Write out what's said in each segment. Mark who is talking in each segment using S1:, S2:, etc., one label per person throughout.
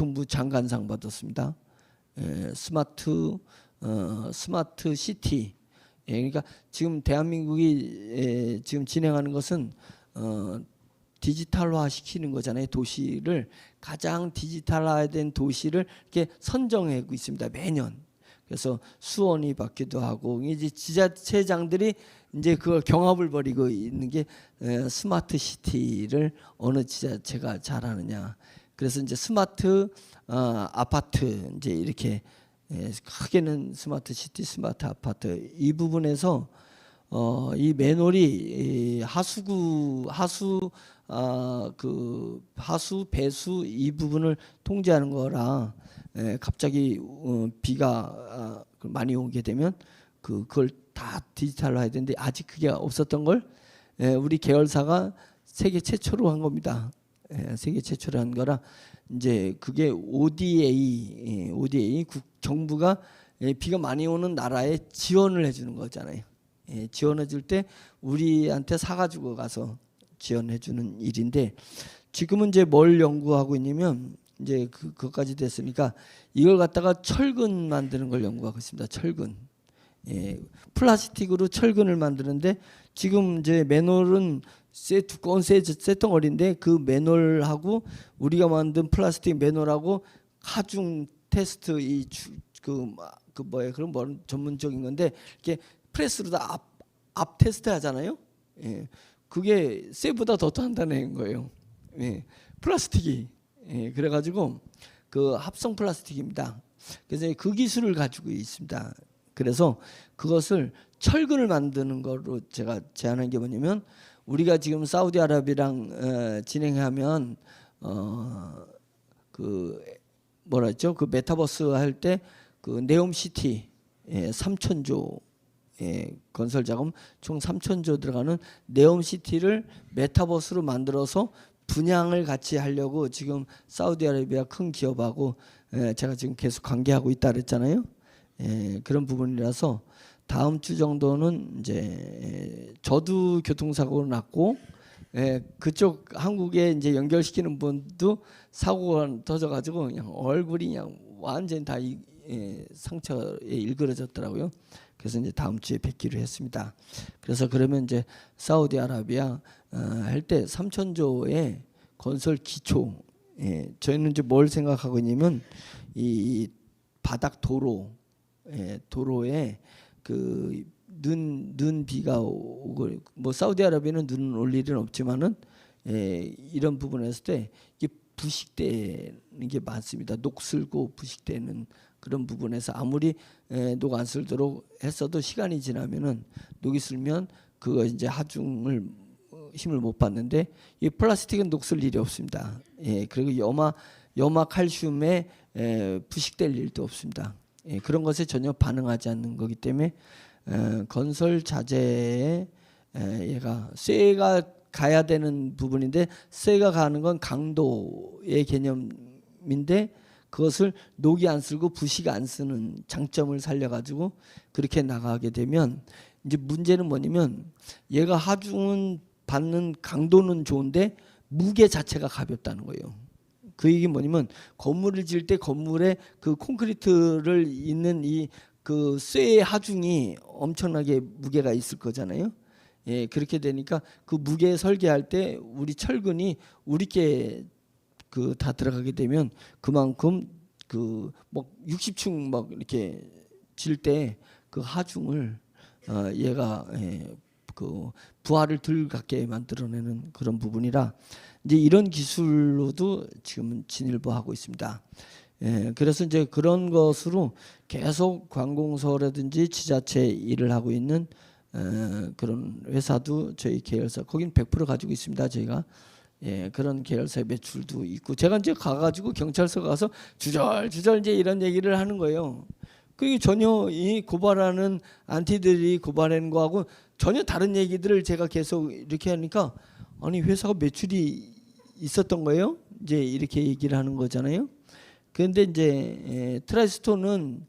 S1: 교통부 장관상 받았습니다. 스마트 시티. 그러니까 지금 대한민국이 지금 진행하는 것은 디지털화 시키는 거잖아요. 도시를 가장 디지털화된 도시를 이렇게 선정하고 있습니다. 매년. 그래서 수원이 받기도 하고 이제 지자체장들이 이제 그걸 경합을 벌이고 있는 게 스마트 시티를 어느 지자체가 잘하느냐. 그래서 이제 스마트 아파트 이제 이렇게 크게는 스마트 시티, 스마트 아파트 이 부분에서 이 맨홀이 하수 배수 이 부분을 통제하는 거라 갑자기 비가 많이 오게 되면 그걸 다 디지털로 해야 되는데 아직 그게 없었던 걸 우리 계열사가 세계 최초로 한 겁니다. 세계 최초로 한 거라 이제 그게 ODA 정부가 비가 많이 오는 나라에 지원을 해주는 거잖아요. 지원해 줄 때 우리한테 사가지고 가서 지원해 주는 일인데 지금은 이제 뭘 연구하고 있냐면 이제 그것까지 됐으니까 이걸 갖다가 철근 만드는 걸 연구하고 있습니다. 철근. 플라스틱으로 철근을 만드는데 지금 이제 맨홀은 두꺼운 쇠덩어리인데 그 맨홀하고 우리가 만든 플라스틱 맨홀하고 하중 테스트 그런 전문적인 건데 이렇게 프레스로 다 앞 테스트 하잖아요. 그게 쇠보다 더 단단한 거예요. 플라스틱이. 그래가지고 그 합성 플라스틱입니다. 그래서 그 기술을 가지고 있습니다. 그래서 그것을 철근을 만드는 거로 제가 제안한 게 뭐냐면 우리가 지금 사우디아라비아랑 진행하면 그 뭐라 했죠? 그 메타버스 할 때 그 네옴시티 3천조 건설 자금 총 3천조 들어가는 네옴시티를 메타버스로 만들어서 분양을 같이 하려고 지금 사우디아라비아 큰 기업하고 제가 지금 계속 관계하고 있다 그랬잖아요. 그런 부분이라서 다음 주 정도는 이제 저도 교통사고가 났고 그쪽 한국에 이제 연결시키는 분도 사고가 터져가지고 그냥 얼굴이 그냥 완전히 다 상처에 일그러졌더라고요. 그래서 이제 다음 주에 뵙기로 했습니다. 그래서 그러면 이제 사우디아라비아 할 때 3천조의 건설 기초, 저희는 이제 뭘 생각하고 있냐면 이 바닥 도로에 그 눈 비가 오고 뭐 사우디아라비아는 눈 올 일은 없지만은 이런 부분에 했을 때 이게 부식되는 게 많습니다. 녹슬고 부식되는 그런 부분에서 아무리 녹 안 슬도록 했어도 시간이 지나면은 녹이 슬면 그거 이제 하중을 힘을 못 받는데 이 플라스틱은 녹슬 일이 없습니다. 그리고 염화 칼슘에 부식될 일도 없습니다. 그런 것에 전혀 반응하지 않는 거기 때문에 건설 자재에 얘가 쇠가 가야 되는 부분인데 쇠가 가는 건 강도의 개념인데 그것을 녹이 안 쓸고 부식 안 쓰는 장점을 살려가지고 그렇게 나가게 되면 이제 문제는 뭐냐면 얘가 하중은 받는 강도는 좋은데 무게 자체가 가볍다는 거예요. 그 얘기 뭐냐면 건물을 지을 때 건물에 그 콘크리트를 있는 이 그 쇠의 하중이 엄청나게 무게가 있을 거잖아요. 그렇게 되니까 그 무게 설계할 때 우리 철근이 우리께 그 다 들어가게 되면 그만큼 그 뭐 60층 막 이렇게 질 때 그 하중을 얘가 그 부하를 덜 갖게 만들어내는 그런 부분이라 이제 이런 기술로도 지금은 진일보하고 있습니다. 그래서 이제 그런 것으로 계속 관공서라든지 지자체 일을 하고 있는 그런 회사도 저희 계열사 거긴 100% 가지고 있습니다. 저희가 그런 계열사의 매출도 있고 제가 이제 가가지고 경찰서 가서 주절주절 이제 이런 얘기를 하는 거예요. 그게 전혀 이 고발하는 안티들이 고발하는 거하고 전혀 다른 얘기들을 제가 계속 이렇게 하니까 아니 회사가 매출이 있었던 거예요. 이제 이렇게 얘기를 하는 거잖아요. 그런데 이제 트라이스톤은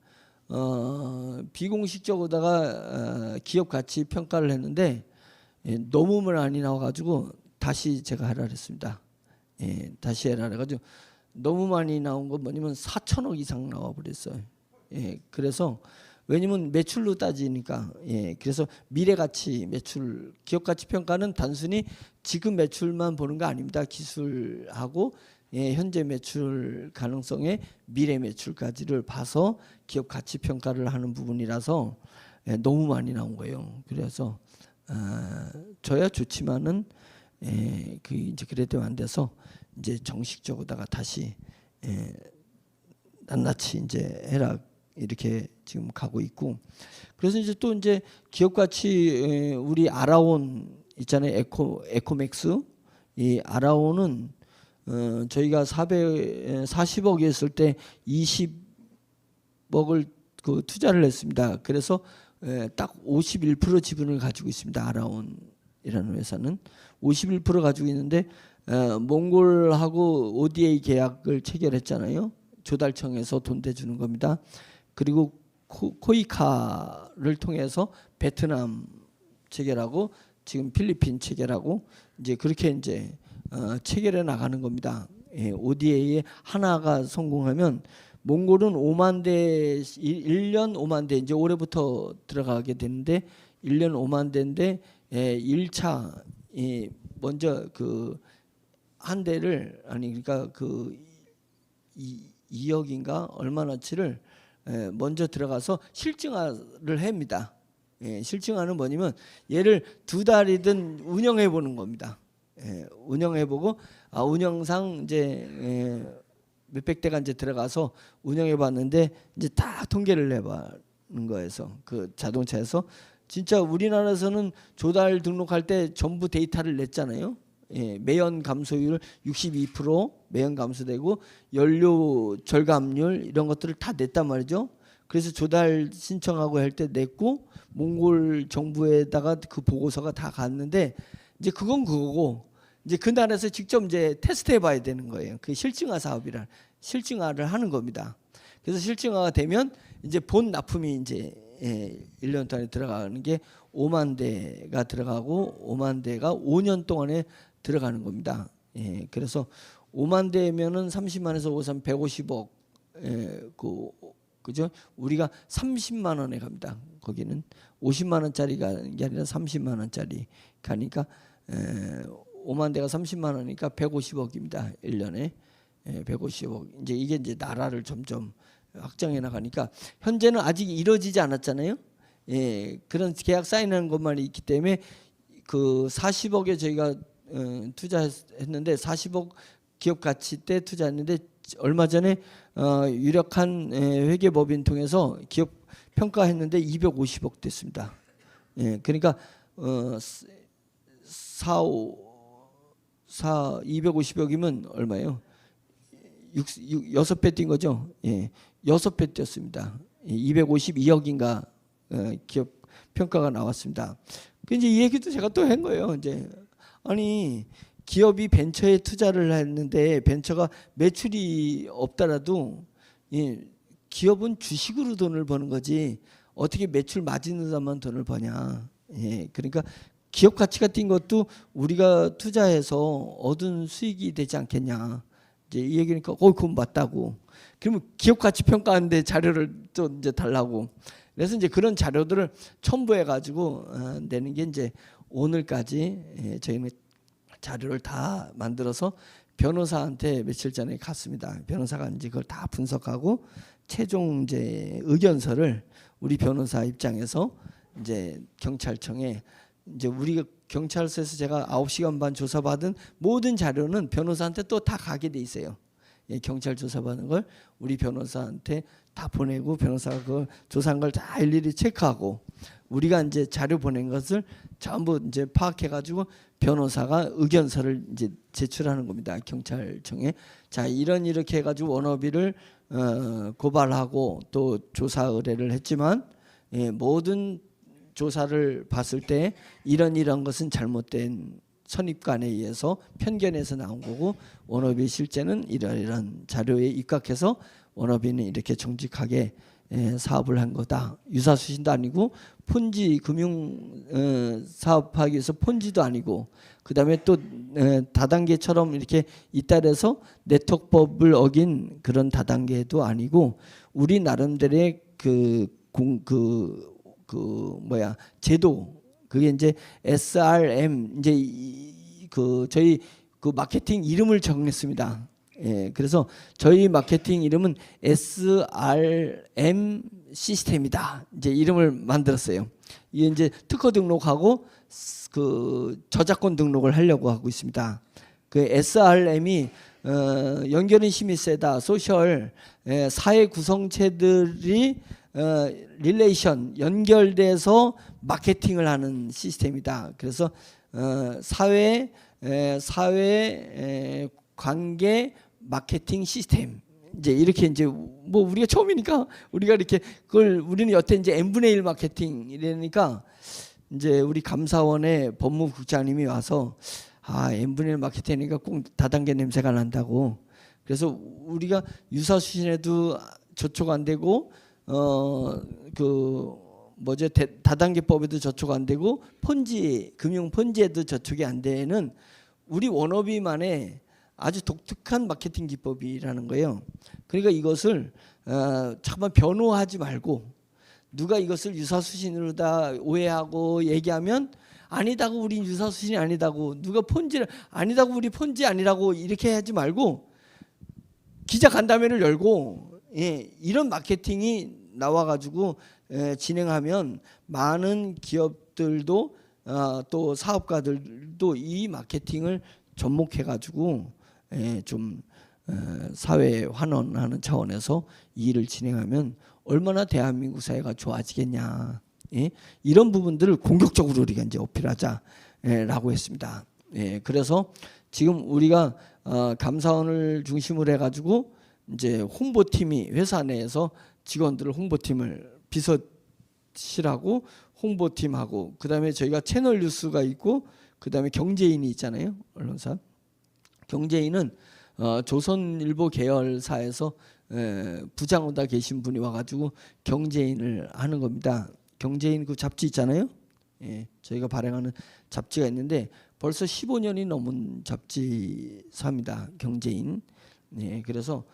S1: 비공식적으로다가 기업 가치 평가를 했는데 너무 많이 나와가지고 다시 제가 하라 그랬습니다. 다시 해라 그래가지고 너무 많이 나온 건 뭐냐면 4천억 이상 나와 버렸어요. 예, 그래서 왜냐면 매출로 따지니까, 예, 그래서 미래 가치 매출, 기업 가치 평가는 단순히 지금 매출만 보는 거 아닙니다. 기술하고 예, 현재 매출 가능성의 미래 매출까지를 봐서 기업 가치 평가를 하는 부분이라서 예, 너무 많이 나온 거예요. 그래서 저야 좋지만은 예, 그 이제 그래도 안 돼서 이제 정식적으로다가 다시 예, 낱낱이 이제 해라 이렇게 지금 가고 있고, 그래서 이제 또 이제 기업 가치 우리 아라온 있잖아요. 에코맥스. 이 아라온은 저희가 40억이었을 때 20억을 그 투자를 했습니다. 그래서 딱 51% 지분을 가지고 있습니다. 아라온이라는 회사는 51% 가지고 있는데 몽골하고 ODA 계약을 체결했잖아요. 조달청에서 돈 대주는 겁니다. 그리고 코이카를 통해서 베트남 체결하고 지금 필리핀 체결하고 이제 그렇게 이제 체결해 나가는 겁니다. 예, ODA에 하나가 성공하면 몽골은 5만 대 1년 5만 대 이제 올해부터 들어가게 되는데 1년 5만 대인데 1차 먼저 그 한 대를 그러니까 그 2억인가 얼마나치를 먼저 들어가서 실증화를 합니다. 예, 실증화는 뭐냐면 얘를 2달이든 운영해 보는 겁니다. 예, 운영해 보고 운영상 이제 몇백 대가 이제 들어가서 운영해 봤는데 이제 다 통계를 내봐는 거에서 그 자동차에서 진짜 우리나라에서는 조달 등록할 때 전부 데이터를 냈잖아요. 예, 매연 감소율 62% 매연 감소되고 연료 절감률 이런 것들을 다 냈단 말이죠. 그래서 조달 신청하고 할 때 냈고 몽골 정부에다가 그 보고서가 다 갔는데 이제 그건 그거고 이제 그 나라에서 직접 이제 테스트해 봐야 되는 거예요. 그 실증화 사업이란 실증화를 하는 겁니다. 그래서 실증화가 되면 이제 본 납품이 이제 1년 동안에 들어가는 게 5만 대가 들어가고 5만 대가 5년 동안에 들어가는 겁니다. 예, 그래서 5만 대면은 30만에서 5산 150억, 그죠? 우리가 30만 원에 갑니다. 거기는 50만 원짜리가 게 아니라 30만 원짜리 가니까 5만 대가 30만 원이니까 150억입니다. 1년에 150억. 이제 이게 나라를 점점 확장해 나가니까 현재는 아직 이루어지지 않았잖아요. 예, 그런 계약 사인하는 것만 있기 때문에 그 40억에 저희가 투자했는데 40억 기업 가치 때 투자했는데 얼마 전에 유력한 회계법인 통해서 기업 평가했는데 250억 됐습니다. 예, 그러니까 250억이면 얼마예요? 6배 뛴 거죠. 예, 6배 뛰었습니다. 252억인가 기업 평가가 나왔습니다. 그 이제 이 얘기도 제가 또 한 거예요. 이제 아니 기업이 벤처에 투자를 했는데 벤처가 매출이 없더라도 기업은 주식으로 돈을 버는 거지 어떻게 매출 마진으로만 돈을 버냐. 예, 그러니까 기업 가치가 뛴 것도 우리가 투자해서 얻은 수익이 되지 않겠냐. 이제 이 얘기니까 그건 맞다고. 그러면 기업 가치 평가하는데 자료를 또 이제 달라고. 그래서 이제 그런 자료들을 첨부해 가지고 내는 게 이제 오늘까지 저희는 자료를 다 만들어서 변호사한테 며칠 전에 갔습니다. 변호사가 이제 그걸 다 분석하고 최종 이제 의견서를 우리 변호사 입장에서 이제 경찰청에 이제 우리가 경찰서에서 제가 9시간 반 조사받은 모든 자료는 변호사한테 또 다 가게 돼 있어요. 예, 경찰 조사받은 걸 우리 변호사한테 다 보내고 변호사가 그 조사한 걸 다 일일이 체크하고 우리가 이제 자료 보낸 것을 전부 이제 파악해 가지고 변호사가 의견서를 이제 제출하는 겁니다. 경찰청에. 자, 이렇게 해 가지고 워너비를 고발하고 또 조사 의뢰를 했지만 모든 조사를 봤을 때 이런 것은 잘못된 선입관에 의해서 편견에서 나온 거고 워너비 실제는 이러이러한 자료에 입각해서 워너비는 이렇게 정직하게 사업을 한 거다. 유사수신도 아니고 폰지 금융 사업하기 위해서 폰지도 아니고 그다음에 또 다단계처럼 이렇게 잇따라서 네트워크법을 어긴 그런 다단계도 아니고 우리 나름대로의 제도 그게 이제 SRM 이제 저희 마케팅 이름을 정했습니다. 그래서 저희 마케팅 이름은 SRM 시스템이다. 이제 이름을 만들었어요. 이게 이제 특허 등록하고 저작권 등록을 하려고 하고 있습니다. 그 SRM이 연결은 힘이 세다. 소셜 사회 구성체들이 릴레이션 연결돼서 마케팅을 하는 시스템이다. 그래서 사회 관계 마케팅 시스템 이제 이렇게 이제 뭐 우리가 처음이니까 우리가 이렇게 그걸 우리는 여태 이제 n분의 1 마케팅 이러니까 이제 우리 감사원의 법무국장님이 와서 n분의 1 마케팅이니까 꼭 다단계 냄새가 난다고. 그래서 우리가 유사수신에도 저촉 안 되고 다단계법에도 저촉 안 되고 폰지 금융 폰지에도 저촉이 안 되는 우리 워너비만의 아주 독특한 마케팅 기법이라는 거예요. 그러니까 이것을 잠깐만 변호하지 말고 누가 이것을 유사수신으로 다 오해하고 얘기하면 아니다고 우리 유사수신이 아니다고 누가 폰지를 아니다고 우리 폰지 아니라고 이렇게 하지 말고 기자간담회를 열고 이런 마케팅이 나와가지고 진행하면 많은 기업들도 또 사업가들도 이 마케팅을 접목해가지고 좀 사회 환원하는 차원에서 이 일을 진행하면 얼마나 대한민국 사회가 좋아지겠냐. 이런 부분들을 공격적으로 우리가 이제 어필하자라고 했습니다. 그래서 지금 우리가 감사원을 중심으로 해가지고 이제 홍보팀이 회사 내에서 직원들을 홍보팀을 비서실하고 홍보팀하고 그다음에 저희가 채널 뉴스가 있고 그다음에 경제인이 있잖아요. 언론사. 경제인은 조선일보 계열사에서 부장으로 계신 분이 와가지고 경제인을 하는 겁니다. 경제인 그 잡지 있잖아요. 저희가 발행하는 잡지가 있는데 벌써 15년이 넘은 잡지사입니다. 경제인. 그래서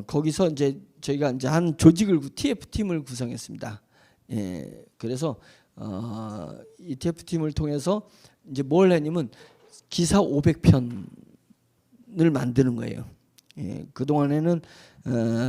S1: 거기서 이제 저희가 이제 한 조직을 TF팀을 구성했습니다. 그래서 이 TF팀을 통해서 이제 뭘 했냐면 기사 500편을 만드는 거예요. 그 동안에는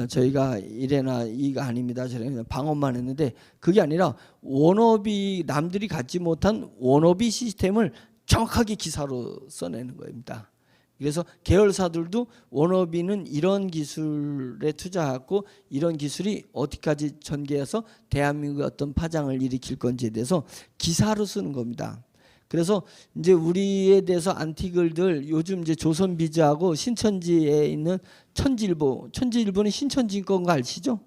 S1: 저희가 이래나 이가 아닙니다. 저래나 방언만 했는데 그게 아니라 워너비 남들이 갖지 못한 워너비 시스템을 정확하게 기사로 써내는 겁니다. 그래서 계열사들도 워너비는 이런 기술에 투자하고 이런 기술이 어디까지 전개해서 대한민국의 어떤 파장을 일으킬 건지에 대해서 기사로 쓰는 겁니다. 그래서 이제 우리에 대해서 안티글들 요즘 이제 조선비즈하고 신천지에 있는 천지일보는 신천지 건 거 아시죠?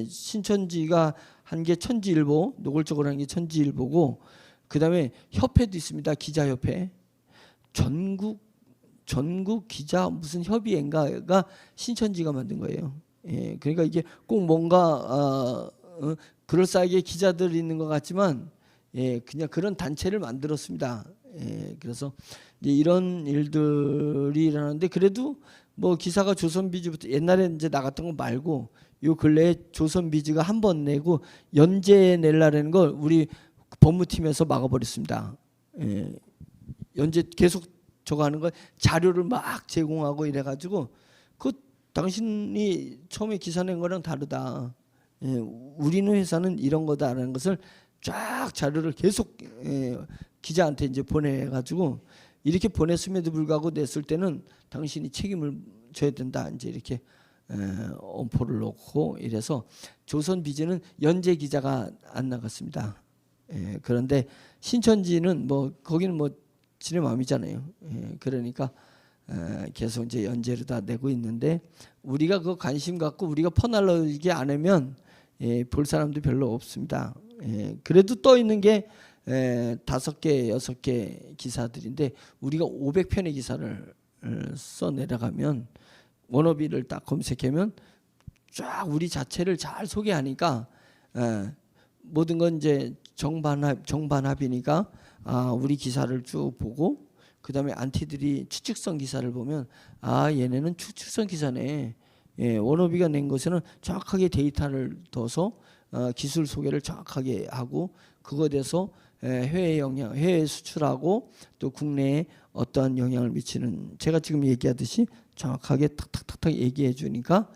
S1: 신천지가 한 게 천지일보, 노골적으로 한 게 천지일보고 그다음에 협회도 있습니다. 기자협회. 전국 기자 무슨 협의회인가가 신천지가 만든 거예요. 그러니까 이게 꼭 뭔가 그럴싸하게 기자들이 있는 것 같지만 그냥 그런 단체를 만들었습니다. 그래서 이제 이런 일들이 일어나는데 그래도 뭐 기사가 조선비즈부터 옛날에 이제 나갔던 거 말고 요 근래에 조선비즈가 한 번 내고 연재 낼라라는 걸 우리 법무팀에서 막아버렸습니다. 연재 계속 저거 하는 거 자료를 막 제공하고 이래가지고 그 당신이 처음에 기사 낸 거랑 다르다. 우리는 회사는 이런 거다라는 것을 쫙 자료를 계속 기자한테 이제 보내가지고 이렇게 보냈음에도 불구하고 냈을 때는 당신이 책임을 져야 된다. 이제 이렇게 엄포를 놓고 이래서 조선비즈는 연재 기자가 안 나갔습니다. 그런데 신천지는 뭐 거기는 뭐 지네 마음이잖아요. 그러니까 계속 이제 연재로 다 내고 있는데 우리가 그 관심 갖고 우리가 퍼날르게 안 하면 볼 사람도 별로 없습니다. 그래도 떠 있는 게 5개, 6개 기사들인데 우리가 500편의 기사를 써 내려가면 워너비를 딱 검색하면 쫙 우리 자체를 잘 소개하니까 모든 건 이제 정반합이니까 우리 기사를 쭉 보고 그다음에 안티들이 추측성 기사를 보면 얘네는 추측성 기사네. 워너비가 낸 것에는 정확하게 데이터를 둬서 기술 소개를 정확하게 하고 그거에 대해서 해외 영향, 해외 수출하고 또 국내에 어떠한 영향을 미치는 제가 지금 얘기하듯이 정확하게 탁탁탁탁 얘기해 주니까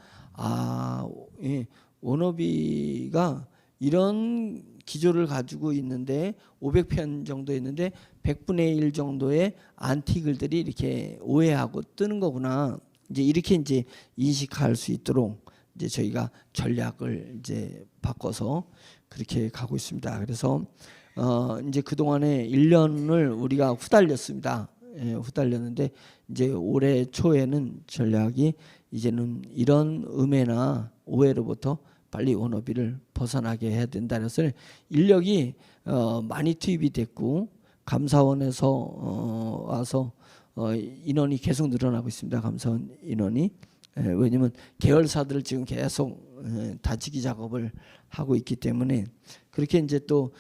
S1: 워너비가 이런 기조를 가지고 있는데 500편 정도 있는데 100분의 1 정도의 안티글들이 이렇게 오해하고 뜨는 거구나. 이제 이렇게 이제 인식할 수 있도록 이제 저희가 전략을 이제 바꿔서 그렇게 가고 있습니다. 그래서 이제 그 동안에 1년을 우리가 후달렸습니다. 후달렸는데 이제 올해 초에는 전략이 이제는 이런 음해나 오해로부터 빨리 워너비를 벗어나게 해야 된다. 그래서 인력이 많이 투입이 됐고 감사원에서 와서 인원이 계속 늘어나고 있습니다. 감사원 인원이. 왜냐하면 계열사들을 지금 계속 다지기 작업을 하고 있기 때문에 그렇게 이제 또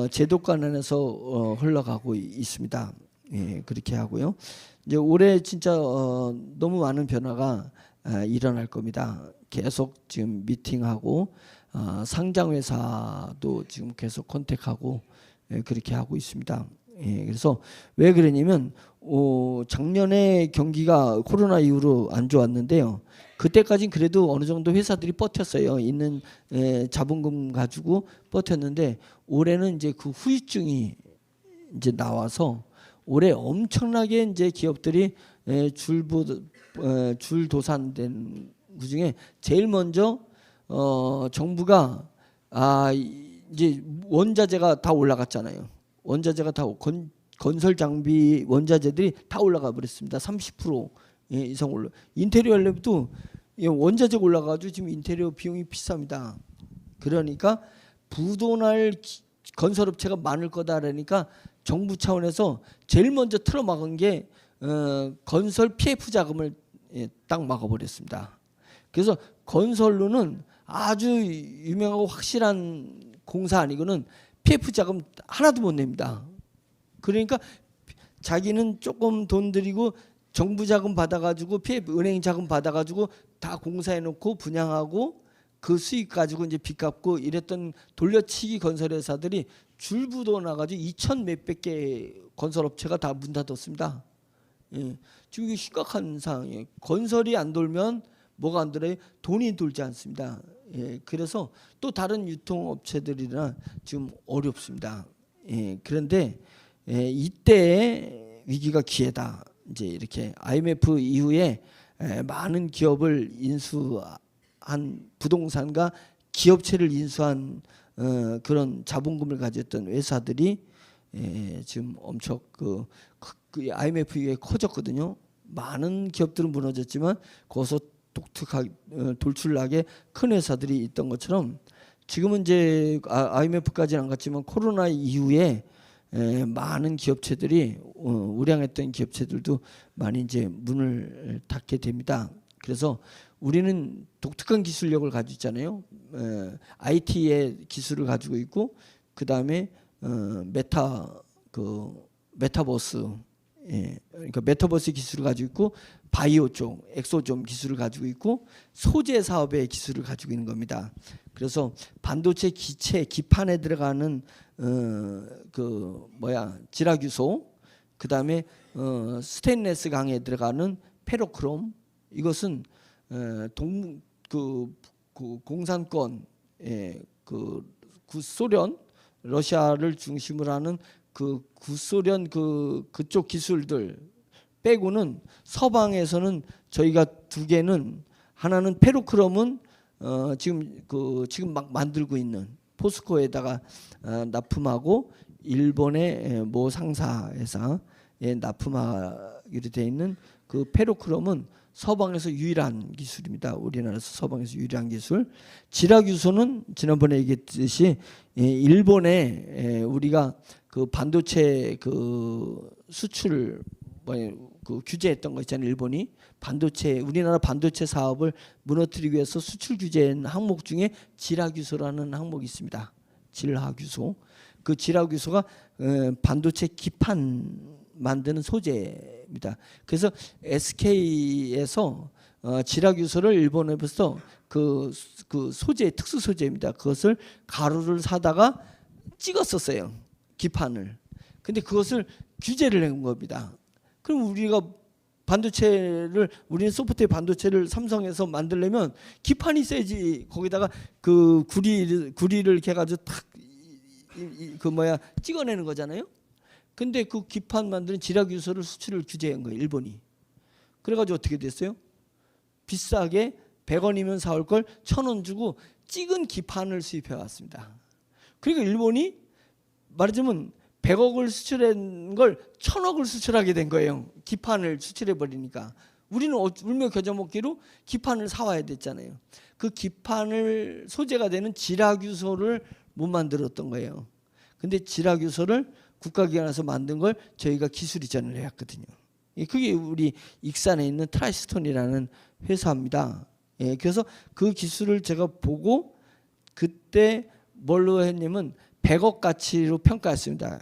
S1: 제도권 안에서 흘러가고 있습니다. 그렇게 하고요. 이제 올해 진짜 너무 많은 변화가 일어날 겁니다. 계속 지금 미팅하고 상장 회사도 지금 계속 컨택하고 그렇게 하고 있습니다. 그래서 왜 그러냐면 작년에 경기가 코로나 이후로 안 좋았는데요. 그때까지는 그래도 어느 정도 회사들이 버텼어요. 있는 자본금 가지고 버텼는데 올해는 이제 그 후유증이 이제 나와서 올해 엄청나게 이제 기업들이 줄도산된 그 중에 제일 먼저 정부가 이제 원자재가 다 올라갔잖아요. 원자재가 다 건설 장비 원자재들이 다 올라가 버렸습니다. 30% 이상 올라. 인테리어 랩도 원자재가 올라가지고 지금 인테리어 비용이 비쌉니다. 그러니까 부도날 건설업체가 많을 거다 그러니까 정부 차원에서 제일 먼저 틀어막은 게 건설 PF 자금을 딱 막아버렸습니다. 그래서 건설로는 아주 유명하고 확실한 공사 아니고는 PF 자금 하나도 못 냅니다. 그러니까 자기는 조금 돈 들이고 정부 자금 받아가지고 PF 은행 자금 받아가지고 다 공사해놓고 분양하고 그 수익 가지고 이제 빚 갚고 이랬던 돌려치기 건설회사들이 줄부도 나가지고 2천 몇백 개 건설업체가 다 문 닫았습니다. 지금 이게 심각한 상황이에요. 건설이 안 돌면 뭐가 안 돌아요? 돈이 돌지 않습니다. 그래서 또 다른 유통업체들이나 지금 어렵습니다. 그런데 이때 위기가 기회다. 이제 이렇게 IMF 이후에 많은 기업을 인수한 부동산과 기업체를 인수한 그런 자본금을 가졌던 회사들이 지금 엄청 그 IMF 이후에 커졌거든요. 많은 기업들은 무너졌지만 거기서 독특하게 돌출나게 큰 회사들이 있던 것처럼 지금은 이제 IMF까지는 안 갔지만 코로나 이후에 많은 기업체들이 우량했던 기업체들도 많이 이제 문을 닫게 됩니다. 그래서 우리는 독특한 기술력을 가지고 있잖아요. IT의 기술을 가지고 있고 그 다음에 메타버스, 그러니까 메타버스 기술을 가지고 있고 바이오 쪽, 엑소좀 기술을 가지고 있고 소재 사업의 기술을 가지고 있는 겁니다. 그래서 반도체 기체 기판에 들어가는 지라규소, 그 다음에 스테인레스 강에 들어가는 페로크롬, 이것은 공산권, 구소련, 러시아를 중심으로 하는 그 구소련 그쪽 기술들 빼고는 서방에서는 저희가 두 개는, 하나는 페로크롬은 지금 막 만들고 있는 포스코에다가 납품하고 일본의 모 상사 회사에 납품하기로 되어 있는 그 페로크롬은 서방에서 유일한 기술입니다. 우리나라에서 서방에서 유일한 기술. 지라규소는 지난번에 얘기했듯이 일본에 우리가 그 반도체 그 수출 그 규제했던 거 있잖아요. 일본이 우리나라 반도체 사업을 무너뜨리기 위해서 수출 규제한 항목 중에 질화규소라는 항목이 있습니다. 질화규소. 그 질화규소가 반도체 기판 만드는 소재입니다. 그래서 SK에서 질화규소를 일본에서 그 소재 특수 소재입니다. 그것을 가루를 사다가 찍었었어요. 기판을. 근데 그것을 규제를 한 겁니다. 그럼 우리가 우리는 소프트웨어 반도체를 삼성에서 만들려면 기판이 세지. 거기다가 그 구리를 이렇게 해가지고 찍어내는 거잖아요. 근데 그 기판 만드는 질화규소를 수출을 규제한 거예요. 일본이. 그래가지고 어떻게 됐어요? 비싸게 100원이면 사올 걸 1,000원 주고 찍은 기판을 수입해 왔습니다. 그러니까 일본이 말하자면 100억을 수출한 걸 1,000억을 수출하게 된 거예요. 기판을 수출해 버리니까. 우리는 울며 겨자 먹기로 기판을 사와야 됐잖아요. 그 기판을 소재가 되는 질화규소를 못 만들었던 거예요. 근데 질화규소를 국가기관에서 만든 걸 저희가 기술 이전을 해왔거든요. 그게 우리 익산에 있는 트라이스톤이라는 회사입니다. 그래서 그 기술을 제가 보고 그때 뭘로 했냐면 100억 가치로 평가했습니다.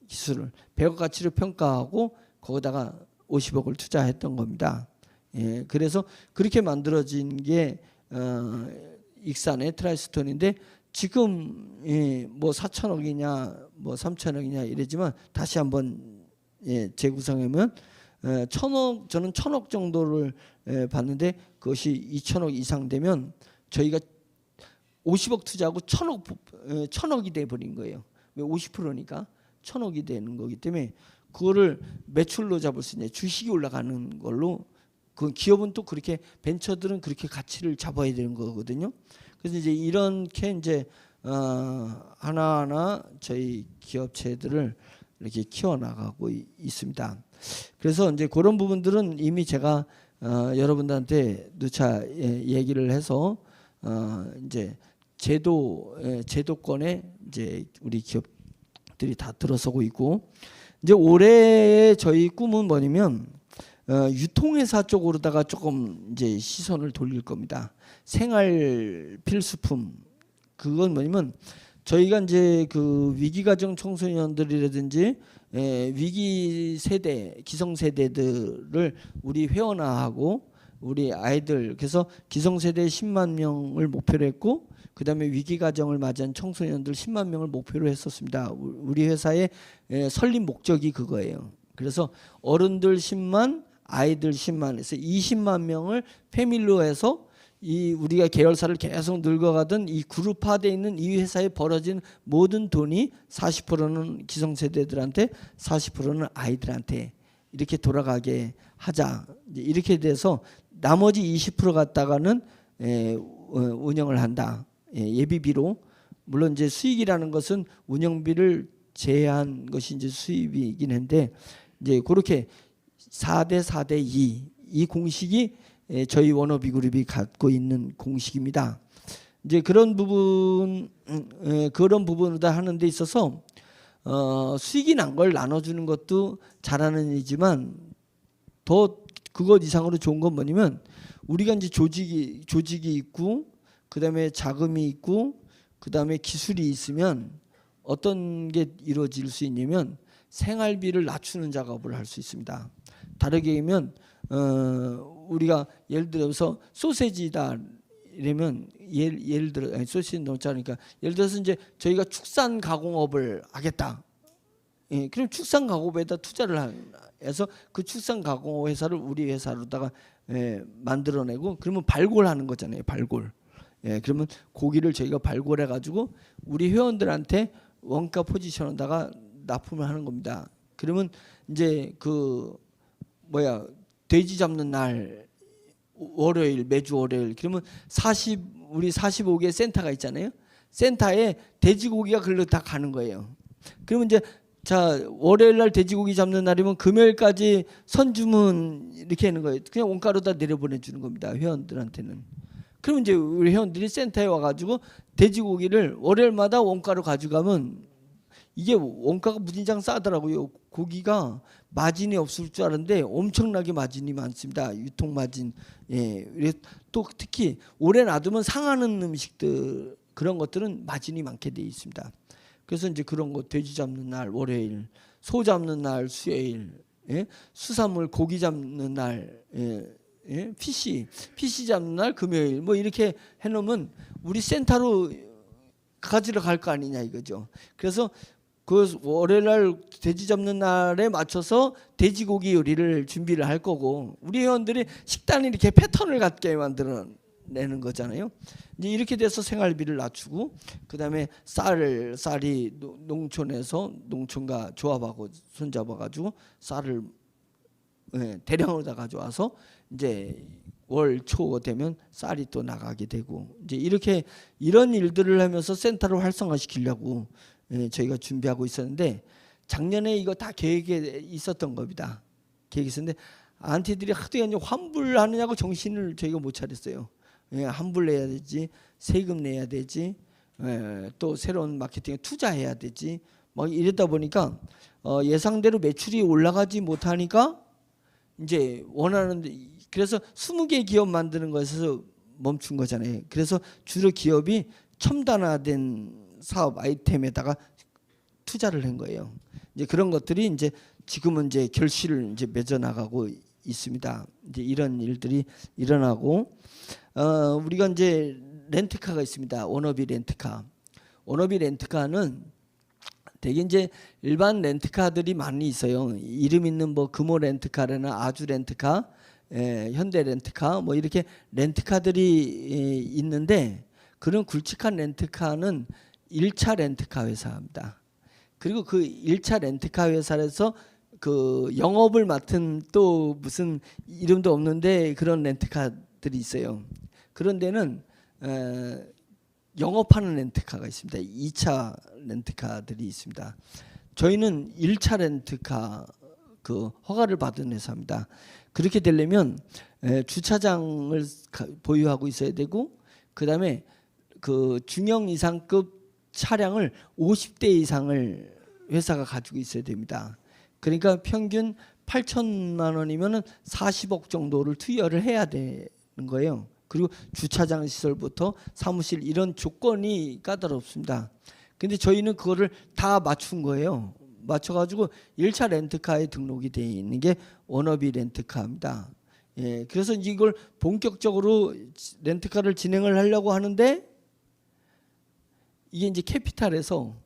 S1: 기술을 100억 가치로 평가하고 거기다가 50억을 투자했던 겁니다. 그래서 그렇게 만들어진 게 익산의 트라이스톤인데 지금 뭐 4천억이냐 뭐 3천억이냐 이러지만 다시 한번 재구성하면 1,000억 저는 1,000억 정도를 봤는데 그것이 2천억 이상 되면 저희가 50억 투자하고 1,000억이 돼 버린 거예요. 왜 50%니까 1,000억이 되는 거기 때문에 그거를 매출로 잡을 수 있냐 주식이 올라가는 걸로 그 기업은 또 그렇게 벤처들은 그렇게 가치를 잡아야 되는 거거든요. 그래서 이제 이렇게 이제 하나하나 저희 기업체들을 이렇게 키워나가고 있습니다. 그래서 이제 그런 부분들은 이미 제가 여러분들한테 누차 얘기를 해서 이제 제도권에 이제 우리 기업들이 다 들어서고 있고 이제 올해 저희 꿈은 뭐냐면 유통회사 쪽으로다가 조금 이제 시선을 돌릴 겁니다. 생활 필수품 그건 뭐냐면 저희가 이제 그 위기가정 청소년들이라든지 위기 세대 기성세대들을 우리 회원화하고 우리 아이들 그래서 기성세대 10만 명을 목표로 했고 그다음에 위기가정을 맞이한 청소년들 10만 명을 목표로 했었습니다. 우리 회사의 설립 목적이 그거예요. 그래서 어른들 10만 아이들 10만에서 20만 명을 패밀리로 해서 이 우리가 계열사를 계속 늙어가던 이 그룹화되어 있는 이 회사에 벌어진 모든 돈이 40%는 기성세대들한테 40%는 아이들한테 이렇게 돌아가게 하자. 이렇게 돼서 나머지 20% 갖다가는 운영을 한다. 예비비로 물론 이제 수익이라는 것은 운영비를 제한 것이 이제 수입이긴 한데 이제 그렇게 4대 4대 2이 공식이 저희 워너비 그룹이 갖고 있는 공식입니다. 이제 그런 부분을 다 하는 데 있어서 수익이 난 걸 나눠주는 것도 잘하는 일이지만 더 그것 이상으로 좋은 건 뭐냐면 우리가 이제 조직이 있고 그다음에 자금이 있고 그다음에 기술이 있으면 어떤 게 이루어질 수 있냐면 생활비를 낮추는 작업을 할 수 있습니다. 다르게 얘기하면 우리가 예를 들어서 소세지다 이러면 예를 들어 소시지 너무 작으니까 예를 들어서 이제 저희가 축산 가공업을 하겠다. 그럼 축산 가공업에다 투자를 해서 그 축산 가공업 회사를 우리 회사로다가 만들어내고 그러면 발골하는 거잖아요. 발골. 그러면 고기를 저희가 발골해 가지고 우리 회원들한테 원가 포지션에다가 납품을 하는 겁니다. 그러면 이제 그 돼지 잡는 날 월요일 매주 월요일 그러면 우리 45개 센터가 있잖아요. 센터에 돼지고기가 글로 다 가는 거예요. 그러면 이제 자 월요일 날 돼지고기 잡는 날이면 금요일까지 선주문 이렇게 하는 거예요. 그냥 원가로 다 내려보내 주는 겁니다. 회원들한테는. 그러면 이제 우리 회원들이 센터에 와가지고 돼지고기를 월요일마다 원가로 가져가면 이게 원가가 무진장 싸더라고요. 고기가 마진이 없을 줄 알았는데 엄청나게 마진이 많습니다. 유통 마진. 예. 또 특히 오래 놔두면 상하는 음식들 그런 것들은 마진이 많게 돼 있습니다. 그래서 이제 그런 거 돼지 잡는 날 월요일, 소 잡는 날 수요일, 예? 수산물 고기 잡는 날, 예? 피시 잡는 날 금요일 뭐 이렇게 해놓으면 우리 센터로 가지러 갈 거 아니냐 이거죠. 그래서 그 월요일 날 돼지 잡는 날에 맞춰서 돼지고기 요리를 준비를 할 거고 우리 회원들이 식단이 이렇게 패턴을 갖게 만들어내는 거잖아요. 이제 이렇게 돼서 생활비를 낮추고 그다음에 쌀이 농촌에서 농촌과 조합하고 손잡아가지고 쌀을 대량으로 다 가져와서 이제 월 초 되면 쌀이 또 나가게 되고 이제 이렇게 이런 일들을 하면서 센터를 활성화시키려고 저희가 준비하고 있었는데 작년에 이거 다 계획에 있었던 겁니다. 계획이 있었는데 안티들이 하도 이제 환불하느냐고 정신을 저희가 못 차렸어요. 환불 내야 되지, 세금 내야 되지, 또 새로운 마케팅에 투자해야 되지, 막 이러다 보니까 예상대로 매출이 올라가지 못하니까 이제 원하는 그래서 20개 기업 만드는 것에서 멈춘 거잖아요. 그래서 주로 기업이 첨단화된 사업 아이템에다가 투자를 한 거예요. 이제 그런 것들이 이제 지금은 이제 결실을 이제 맺어 나가고 있습니다. 이제 이런 일들이 일어나고 우리가 이제 렌트카가 있습니다. 워너비 렌트카. 워너비 렌트카는 되게 이제 일반 렌트카들이 많이 있어요. 이름 있는 뭐 금호 렌트카나 아주 렌트카, 현대 렌트카 뭐 이렇게 렌트카들이 있는데 그런 굵직한 렌트카는 1차 렌트카 회사입니다. 그리고 그 1차 렌트카 회사에서 그 영업을 맡은 또 무슨 이름도 없는데 그런 렌트카들이 있어요. 그런 데는 영업하는 렌트카가 있습니다. 2차 렌트카들이 있습니다. 저희는 1차 렌트카 그 허가를 받은 회사입니다. 그렇게 되려면 주차장을 보유하고 있어야 되고 그다음에 그 중형 이상급 차량을 50대 이상을 회사가 가지고 있어야 됩니다. 그러니까 평균 8천만 원이면은 40억 정도를 투여를 해야 되는 거예요. 그리고 주차장 시설부터 사무실 이런 조건이 까다롭습니다. 근데 저희는 그거를 다 맞춘 거예요. 맞춰가지고 1차 렌트카에 등록이 되어 있는 게 워너비 렌트카입니다. 예, 그래서 이걸 본격적으로 렌트카를 진행을 하려고 하는데 이게 이제 캐피탈에서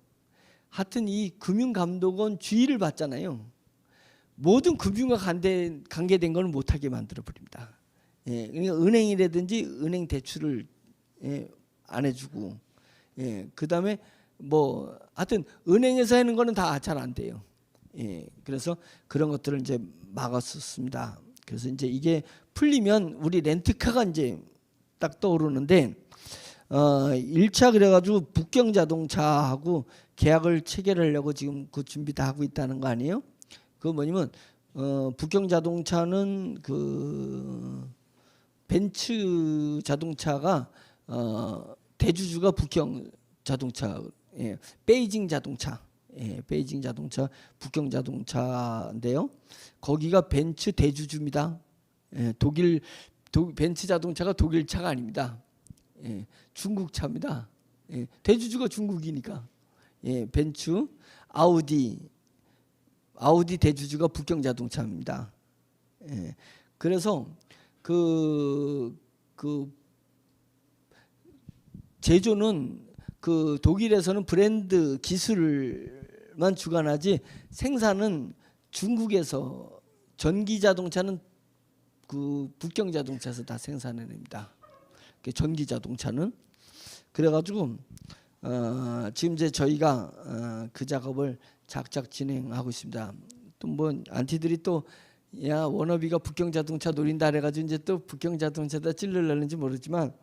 S1: 하여튼 이 금융감독원 주의를 받잖아요. 모든 금융과 관계된 걸 못하게 만들어 버립니다. 예, 그러니까 은행이라든지 은행 대출을 안 해주고, 그다음에 뭐 하여튼 은행에서 하는 거는 다 잘 안 돼요. 그래서 그런 것들을 이제 막았었습니다. 그래서 이제 이게 풀리면 우리 렌트카가 이제 딱 떠오르는데 1차 그래가지고 북경자동차하고 계약을 체결하려고 지금 그 준비 다 하고 있다는 거 아니에요? 그 뭐냐면 북경자동차는 그 벤츠 자동차가 대주주가 북경자동차, 베이징 자동차, 베이징 자동차, 북경자동차인데요. 거기가 벤츠 대주주입니다. 벤츠 자동차가 독일 차가 아닙니다. 중국 차입니다. 대주주가 중국이니까. 벤츠, 아우디 대주주가 북경자동차입니다. 그래서 그 제조는 그 독일에서는 브랜드 기술만 주관하지 생산은 중국에서 전기 자동차는 그 북경자동차에서 다 생산해냅니다. 전기 자동차는 그래가지고 지금 이제 저희가 그 작업을 작작 진행하고 있습니다. 또 뭐 안티들이 또 야 워너비가 북경자동차 노린다 그래가지고 이제 또 북경자동차에다 찔러려는지 모르지만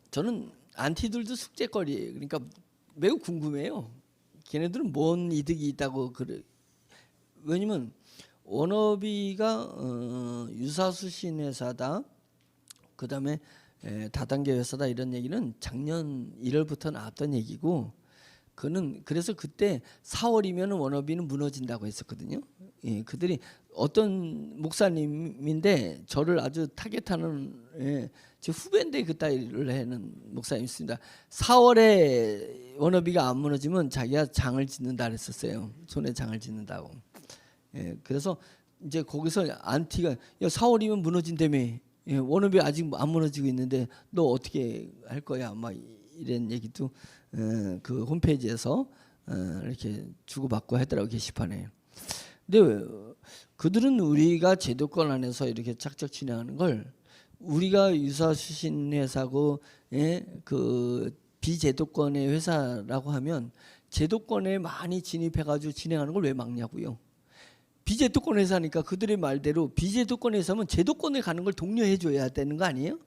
S1: 저는 안티들도 숙제거리예요. 그러니까 매우 궁금해요. 걔네들은 뭔 이득이 있다고 그래. 왜냐면 워너비가 유사수신 회사다. 그다음에 다단계 회사다 이런 얘기는 작년 1월부터 나왔던 얘기고, 그래서 그때 4월이면 워너비는 무너진다고 했었거든요. 예, 그들이 어떤 목사님인데 저를 아주 타겟하는 제 후배인데 그 따위를 하는 목사님 있습니다. 4월에 워너비가 안 무너지면 자기가 장을 짓는다 그랬었어요. 손에 장을 짓는다고. 예, 그래서 이제 거기서 안티가 야 4월이면 무너진다며. 예, 워너비 아직 안 무너지고 있는데 너 어떻게 할 거야? 막 이런 얘기도 그 홈페이지에서 이렇게 주고받고 하더라고, 게시판에. 근데 그들은 우리가 제도권 안에서 이렇게 착착 진행하는 걸, 우리가 유사수신 회사고 그 비제도권의 회사라고 하면 제도권에 많이 진입해가지고 진행하는 걸 왜 막냐고요. 비제도권 회사니까 그들의 말대로 비제도권 회사면 제도권에 가는 걸 독려해 줘야 되는 거 아니에요?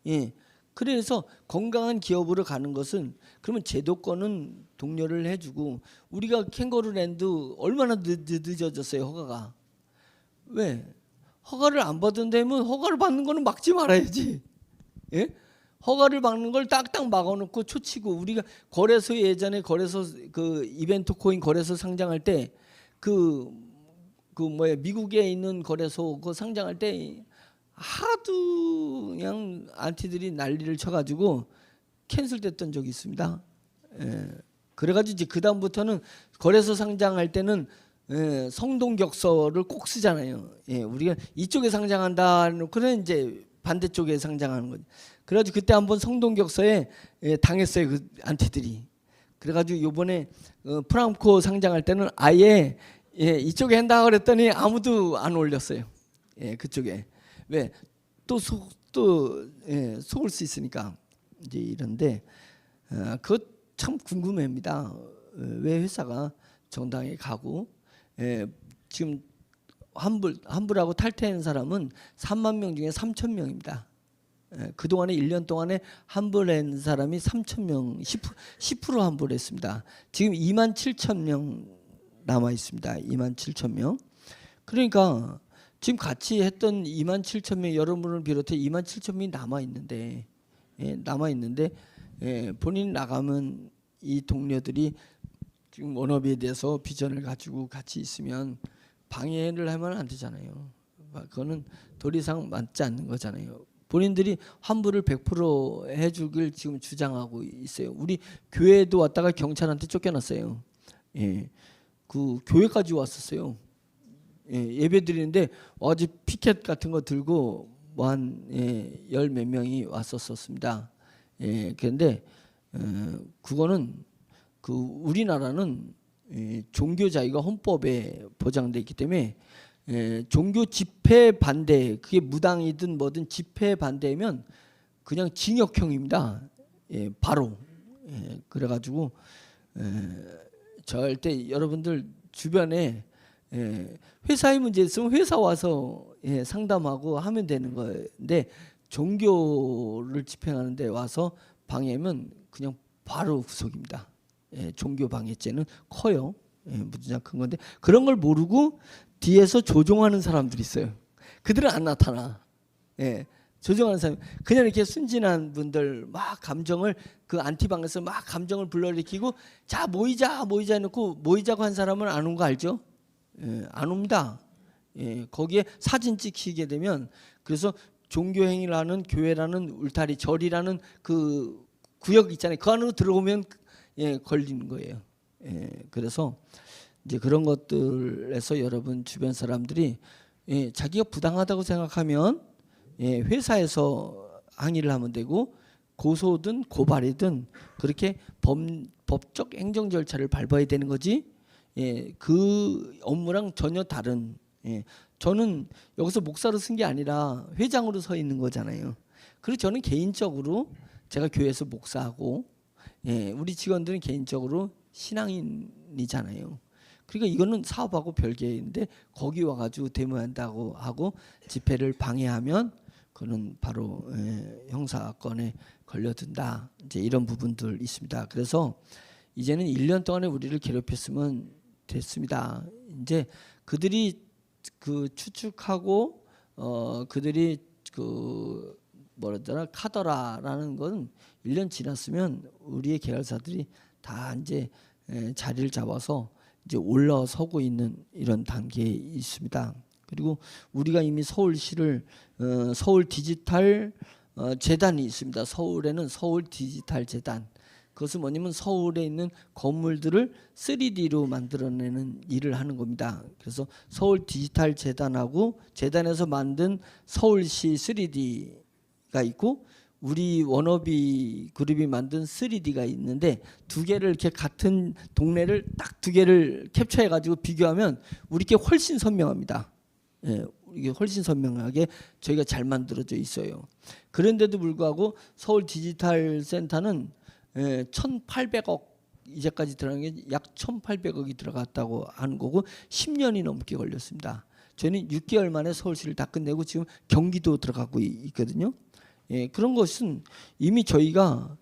S1: 예. 그래서 건강한 기업으로 가는 것은, 그러면 제도권은 독려를 해주고, 우리가 캥거루랜드 얼마나 늦어졌어요, 허가가. 왜? 허가를 안 받은 데면 허가를 받는 거는 막지 말아야지. 예? 허가를 막는 걸 딱딱 막아놓고 초치고, 우리가 거래소 예전에 거래소 그 이벤트 코인 거래소 상장할 때 미국에 있는 거래소 그 상장할 때 하도 그냥 안티들이 난리를 쳐가지고 캔슬됐던 적이 있습니다. 예. 그래가지고 이제 그 다음부터는 거래소 상장할 때는 성동격서를 꼭 쓰잖아요. 예. 우리가 이쪽에 상장한다 그래 이제 반대쪽에 상장하는 거죠. 그래가지고 그때 한번 성동격서에 당했어요, 그 안티들이. 그래가지고 요번에 프랑코 상장할 때는 아예 이쪽에 한다 그랬더니 아무도 안 올렸어요. 예, 그쪽에. 왜? 속을 수 있으니까. 이제 이런데 그거 참 궁금합니다. 왜 회사가 정당하게 가고, 지금 환불하고 탈퇴한 사람은 3만 명 중에 3천 명입니다. 그동안에 1년 동안에 환불한 사람이 3천 명, 10% 환불했습니다. 지금 2만 7천 명 남아 있습니다. 2만 7천 명. 그러니까 지금 같이 했던 2만 7천 명, 여러분을 비롯해 2만 7천 명이 남아 있는데, 본인이 나가면 이 동료들이 지금 워너비에 대해서 비전을 가지고 같이 있으면 방해를 하면 안 되잖아요. 그거는 도리상 맞지 않는 거잖아요. 본인들이 환불을 100% 해주길 지금 주장하고 있어요. 우리 교회도 왔다가 경찰한테 쫓겨났어요. 예, 그 교회까지 왔었어요. 예배 드리는데 어제 피켓 같은 거 들고 한 열 몇 명이 왔었습니다. 그런데 그거는 우리나라는 종교 자유가 헌법에 보장돼 있기 때문에 종교 집회 반대, 그게 무당이든 뭐든 집회 반대면 그냥 징역형입니다. 바로. 그래가지고 절대 여러분들 주변에 회사에 문제 있으면 회사 와서 상담하고 하면 되는 건데, 종교를 집행하는데 와서 방해하면 그냥 바로 구속입니다. 종교 방해죄는 커요. 무지장 큰 건데, 그런 걸 모르고 뒤에서 조종하는 사람들이 있어요. 그들은 안 나타나. 조종하는 사람, 그냥 이렇게 순진한 분들 막 감정을, 그 안티방에서 막 감정을 불러일으키고 자 모이자 해놓고, 모이자고 한 사람은 안 온 거 알죠? 안 옵니다. 거기에 사진 찍히게 되면, 그래서 종교행위라는, 교회라는 울타리, 절이라는 그 구역 있잖아요. 그 안으로 들어오면 걸리는 거예요. 그래서 이제 그런 것들에서 여러분 주변 사람들이 자기가 부당하다고 생각하면 회사에서 항의를 하면 되고, 고소든 고발이든 그렇게 법적 행정 절차를 밟아야 되는 거지. 그 업무랑 전혀 다른. 저는 여기서 목사로 쓴 게 아니라 회장으로 서 있는 거잖아요. 그리고 저는 개인적으로 제가 교회에서 목사하고, 우리 직원들은 개인적으로 신앙인이잖아요. 그러니까 이거는 사업하고 별개인데, 거기 와가지고 데모한다고 하고 집회를 방해하면 그는 바로 형사건에 걸려든다. 이제 이런 부분들 있습니다. 그래서 이제는 1년 동안에 우리를 괴롭혔으면 됐습니다. 이제 그들이 그 추측하고 그들이 그 뭐라더라 카더라라는 건 1년 지났으면 우리의 계열사들이 다 이제 자리를 잡아서 이제 올라서고 있는 이런 단계에 있습니다. 그리고 우리가 이미 서울시를 서울 디지털 재단이 있습니다. 서울에는 서울 디지털 재단. 그것은 뭐냐면 서울에 있는 건물들을 3D로 만들어내는 일을 하는 겁니다. 그래서 서울 디지털 재단하고 재단에서 만든 서울시 3D가 있고 우리 워너비 그룹이 만든 3D가 있는데 두 개를 이렇게 같은 동네를 딱 두 개를 캡처해 가지고 비교하면 우리께 훨씬 선명합니다. 예, 이게 훨씬 선명하게 저희가 잘 만들어져 있어요. 그런데도 불구하고 서울 디지털 센터는 1,800억 이제까지 들어간 게 약 1,800억이 들어갔다고 하는 거고 10년이 넘게 걸렸습니다. 저희는 6개월 만에 서울시를 다 끝내고 지금 경기도 들어가고 있거든요. 예, 그런 것은 이미 저희가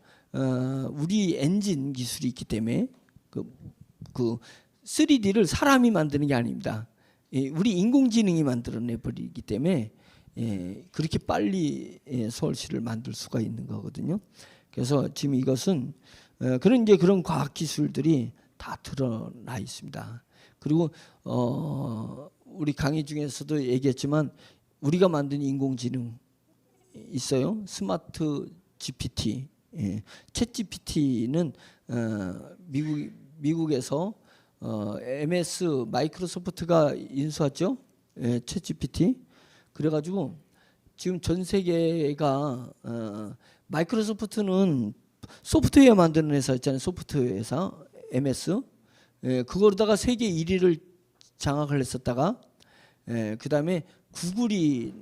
S1: 우리 엔진 기술이 있기 때문에 그 3D를 사람이 만드는 게 아닙니다. 예, 우리 인공지능이 만들어내 버리기 때문에 그렇게 빨리 서울시를 만들 수가 있는 거거든요. 그래서 지금 이것은 그런 과학 기술들이 다 드러나 있습니다. 그리고 우리 강의 중에서도 얘기했지만 우리가 만든 인공지능 있어요. 스마트 GPT, 챗 GPT는 미국에서 MS 마이크로소프트가 인수했죠. 챗 GPT. 그래가지고 지금 전 세계가 마이크로소프트는 소프트웨어 만드는 회사였잖아요. 소프트웨어 회사 MS. 그거로다가 세계 1위를 장악을 했었다가 그 다음에 구글이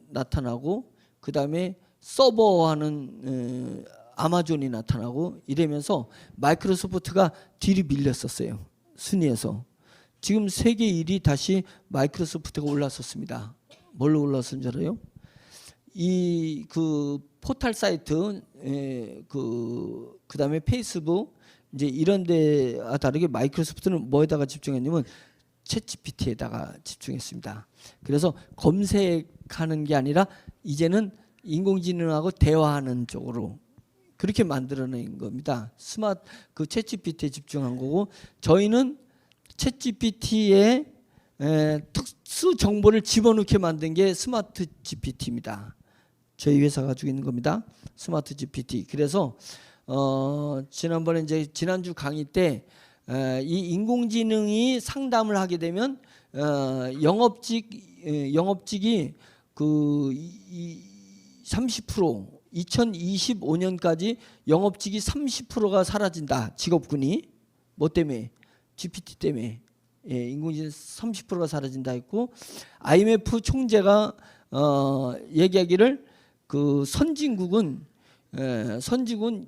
S1: 나타나고 그 다음에 서버하는 아마존이 나타나고 이러면서 마이크로소프트가 뒤로 밀렸었어요. 순위에서. 지금 세계 1위 다시 마이크로소프트가 올랐었습니다. 뭘로 올랐은 줄 알아요? 이 그 포털 사이트 그다음에 페이스북 이제 이런 데와 다르게 마이크로소프트는 뭐에다가 집중했냐면 챗 GPT에다가 집중했습니다. 그래서 검색하는 게 아니라 이제는 인공지능하고 대화하는 쪽으로 그렇게 만들어낸 겁니다. 그 챗 GPT에 집중한 거고 저희는 챗 GPT에 특수 정보를 집어넣게 만든 게 스마트 GPT입니다. 저희 회사가 가지고 있는 겁니다. 스마트 GPT. 그래서 지난번에 이제 지난주 강의 때 이 인공지능이 상담을 하게 되면 영업직이 그 30% 2025년까지 영업직이 30%가 사라진다. 직업군이 뭐 때문에? GPT 때문에. 인공지능 30%가 사라진다 했고 IMF 총재가 얘기하기를 그 선진국은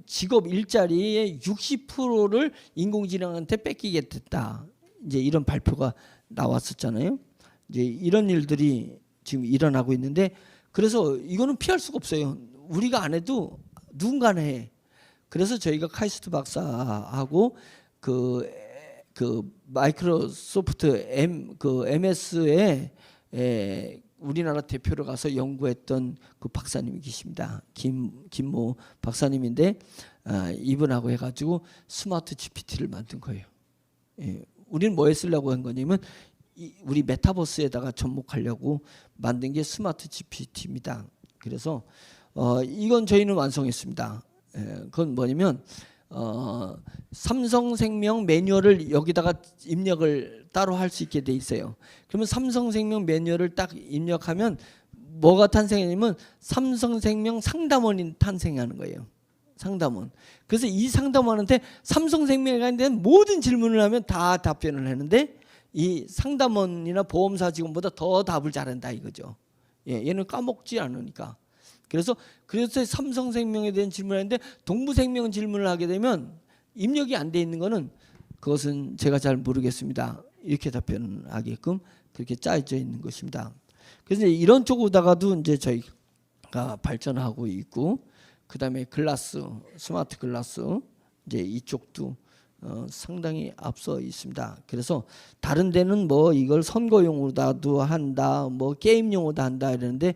S1: 직업 일자리의 60%를 인공지능한테 뺏기겠다. 이제 이런 발표가 나왔었잖아요. 이제 이런 일들이 지금 일어나고 있는데 그래서 이거는 피할 수가 없어요. 우리가 안 해도 누군가는 해. 그래서 저희가 카이스트 박사하고 그 마이크로소프트 MS에 우리나라 대표로 가서 연구했던 그 박사님이 계십니다. 김모 박사님인데 이분하고 해가지고 스마트 GPT를 만든 거예요. 우리는 뭐에 쓰려고 한 거냐면 우리 메타버스에다가 접목하려고 만든 게 스마트 GPT입니다. 그래서 이건 저희는 완성했습니다. 그건 뭐냐면 삼성생명 매뉴얼을 여기다가 입력을 따로 할 수 있게 돼 있어요. 그러면 삼성생명 매뉴얼을 딱 입력하면 뭐가 탄생하냐면 삼성생명 상담원이 탄생하는 거예요. 상담원. 그래서 이 상담원한테 삼성생명에 관한 모든 질문을 하면 다 답변을 하는데 이 상담원이나 보험사 직원보다 더 답을 잘한다 이거죠. 얘는 까먹지 않으니까. 그래서 삼성생명에 대한 질문을 하는데 동부생명 질문을 하게 되면 입력이 안 돼 있는 거는 그것은 제가 잘 모르겠습니다. 이렇게 답변하게끔 그렇게 짜여져 있는 것입니다. 그래서 이런 쪽으로다가도 이제 저희가 발전하고 있고 그다음에 글라스, 스마트 글라스 이제 이쪽도 상당히 앞서 있습니다. 그래서 다른 데는 뭐 이걸 선거용으로도 한다, 뭐 게임용으로도 한다 이러는데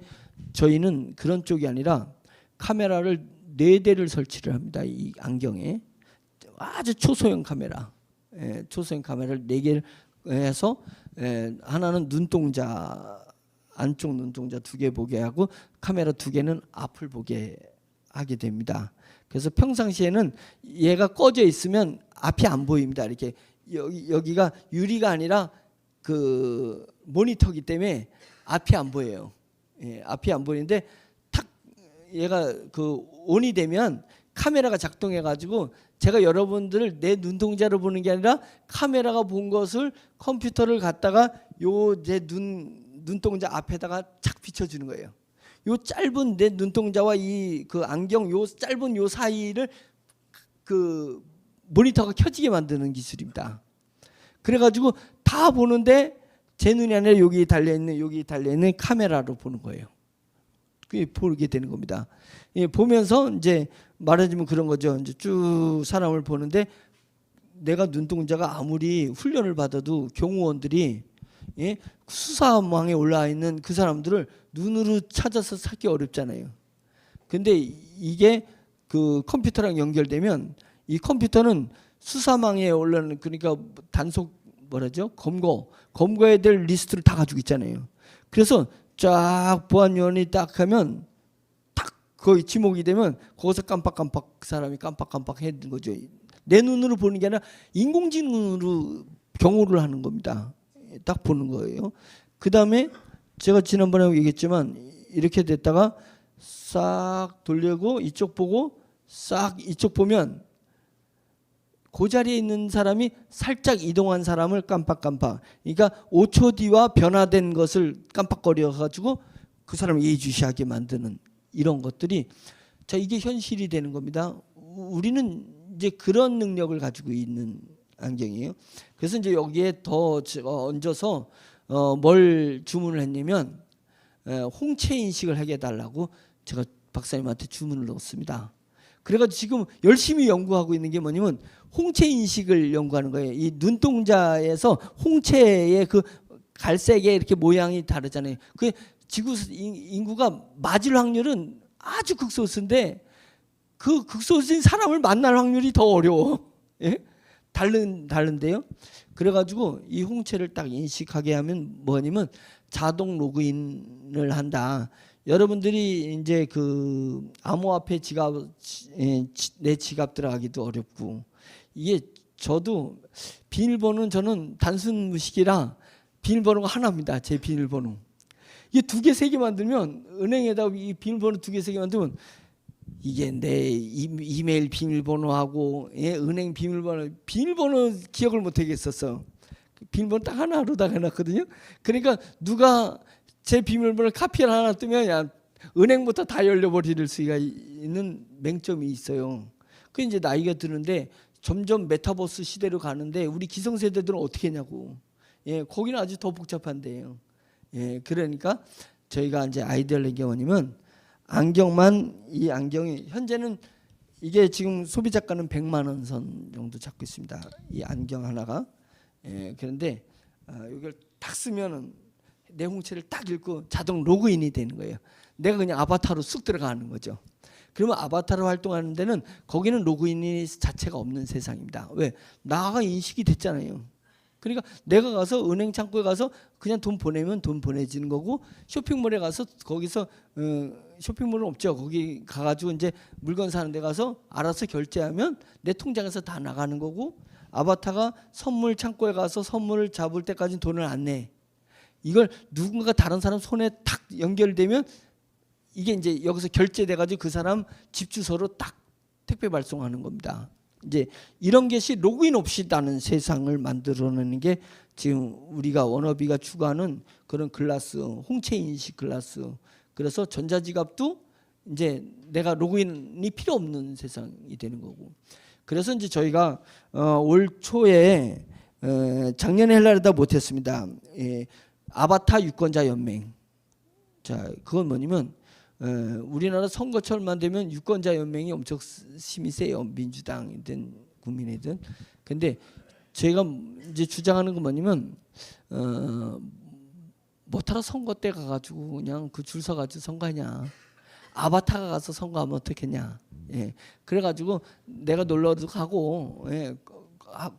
S1: 저희는 그런 쪽이 아니라 카메라를 4대를 설치를 합니다. 이 안경에 아주 초소형 카메라, 초소형 카메라를 4개를 해서 하나는 눈동자, 안쪽 눈동자 2개 보게 하고 카메라 2개는 앞을 보게 하게 됩니다. 그래서 평상시에는 얘가 꺼져 있으면 앞이 안 보입니다. 이렇게 여기가 유리가 아니라 그 모니터기 때문에 앞이 안 보여요. 앞이 안 보이는데 탁 얘가 그 온이 되면 카메라가 작동해 가지고 제가 여러분들을 내 눈동자로 보는 게 아니라 카메라가 본 것을 컴퓨터를 갖다가 요 제 눈동자 앞에다가 착 비춰주는 거예요. 요 짧은 내 눈동자와 이 그 안경 요 짧은 요 사이를 그 모니터가 켜지게 만드는 기술입니다. 그래가지고 다 보는데 제 눈이 아니라 여기 달려 있는 카메라로 보는 거예요. 그게 보게 되는 겁니다. 보면서 이제 말하자면 그런 거죠. 이제 쭉 사람을 보는데 내가 눈동자가 아무리 훈련을 받아도 경호원들이 수사망에 올라와 있는 그 사람들을 눈으로 찾아서 찾기 어렵잖아요. 근데 이게 그 컴퓨터랑 연결되면 이 컴퓨터는 수사망에 올라오는 그러니까 단속 뭐라죠? 검거해야 될 리스트를 다 가지고 있잖아요. 그래서 쫙 보안요원이 딱 하면 딱 거의 지목이 되면 거기서 깜빡깜빡 사람이 깜빡깜빡 해야 되는 거죠. 내 눈으로 보는 게 아니라 인공지능으로 경호를 하는 겁니다. 딱 보는 거예요. 그 다음에 제가 지난번에 얘기했지만 이렇게 됐다가 싹 돌리고 이쪽 보고 싹 이쪽 보면 그 자리에 있는 사람이 살짝 이동한 사람을 깜빡깜빡, 그러니까 5초 뒤와 변화된 것을 깜빡거려 가지고 그 사람을 예의주시하게 만드는 이런 것들이 자 이게 현실이 되는 겁니다. 우리는 이제 그런 능력을 가지고 있는 안경이에요. 그래서 이제 여기에 더 얹어서 뭘 주문을 했냐면 홍채 인식을 하게 해달라고 제가 박사님한테 주문을 넣었습니다. 그래가지고 지금 열심히 연구하고 있는 게 뭐냐면 홍채 인식을 연구하는 거예요. 이 눈동자에서 홍채의 그 갈색의 이렇게 모양이 다르잖아요. 그 지구 인구가 맞을 확률은 아주 극소수인데 그 극소수인 사람을 만날 확률이 더 어려워. 예? 다른데요. 그래가지고 이 홍채를 딱 인식하게 하면 뭐냐면 자동 로그인을 한다. 여러분들이 이제 그 암호화폐 지갑 내 지갑 들어가기도 어렵고 이게 저도 비밀번호는 저는 단순 무식이라 비밀번호가 하나입니다. 제 비밀번호. 이게 2개, 3개 만들면 은행에다 이 비밀번호 2개, 3개 만들면 이게 내 이메일 비밀번호하고 은행 비밀번호 기억을 못 하겠었어. 비밀번호 딱 하나로다가 해놨거든요. 그러니까 누가 제 비밀번호 카피를 하나 뜨면 야, 은행부터 다 열려버릴 수가 있는 맹점이 있어요. 그 이제 나이가 드는데 점점 메타버스 시대로 가는데 우리 기성세대들은 어떻게 했냐고. 거기는 아주 더 복잡한데요. 그러니까 저희가 이제 아이디얼 레기원님은 안경만 이 안경이 현재는 이게 지금 소비자가는 100만 원 선 정도 잡고 있습니다. 이 안경 하나가. 그런데 이걸 딱 쓰면은 내 홍채를 딱 읽고 자동 로그인이 되는 거예요. 내가 그냥 아바타로 쑥 들어가는 거죠. 그러면 아바타로 활동하는 데는 거기는 로그인이 자체가 없는 세상입니다. 왜? 나가 인식이 됐잖아요. 그러니까 내가 가서 은행 창구에 가서 그냥 돈 보내면 돈 보내지는 거고 쇼핑몰에 가서 거기서 쇼핑몰은 없죠. 거기 가가지고 이제 물건 사는 데 가서 알아서 결제하면 내 통장에서 다 나가는 거고 아바타가 선물 창고에 가서 선물을 잡을 때까지 돈을 안 내. 이걸 누군가 다른 사람 손에 탁 연결되면 이게 이제 여기서 결제돼가지고 그 사람 집 주소로 딱 택배 발송하는 겁니다. 이제 이런 것이 로그인 없이 나는 세상을 만들어내는 게 지금 우리가 워너비가 추구하는 그런 글라스, 홍채 인식 글라스. 그래서 전자지갑도 이제 내가 로그인이 필요 없는 세상이 되는 거고. 그래서 이제 저희가 올 초에 작년에 하려다 못했습니다. 아바타 유권자 연맹. 자, 그건 뭐냐면 우리나라 선거철만 되면 유권자 연맹이 엄청 힘이 세요. 민주당이든 국민이든. 근데 제가 이제 주장하는 건 뭐냐면 못하러 선거 때 가가지고 그냥 그 줄 서가지고 선거하냐. 아바타가 가서 선거하면 어떻겠냐. 예. 그래가지고 내가 놀러도 가고, 예.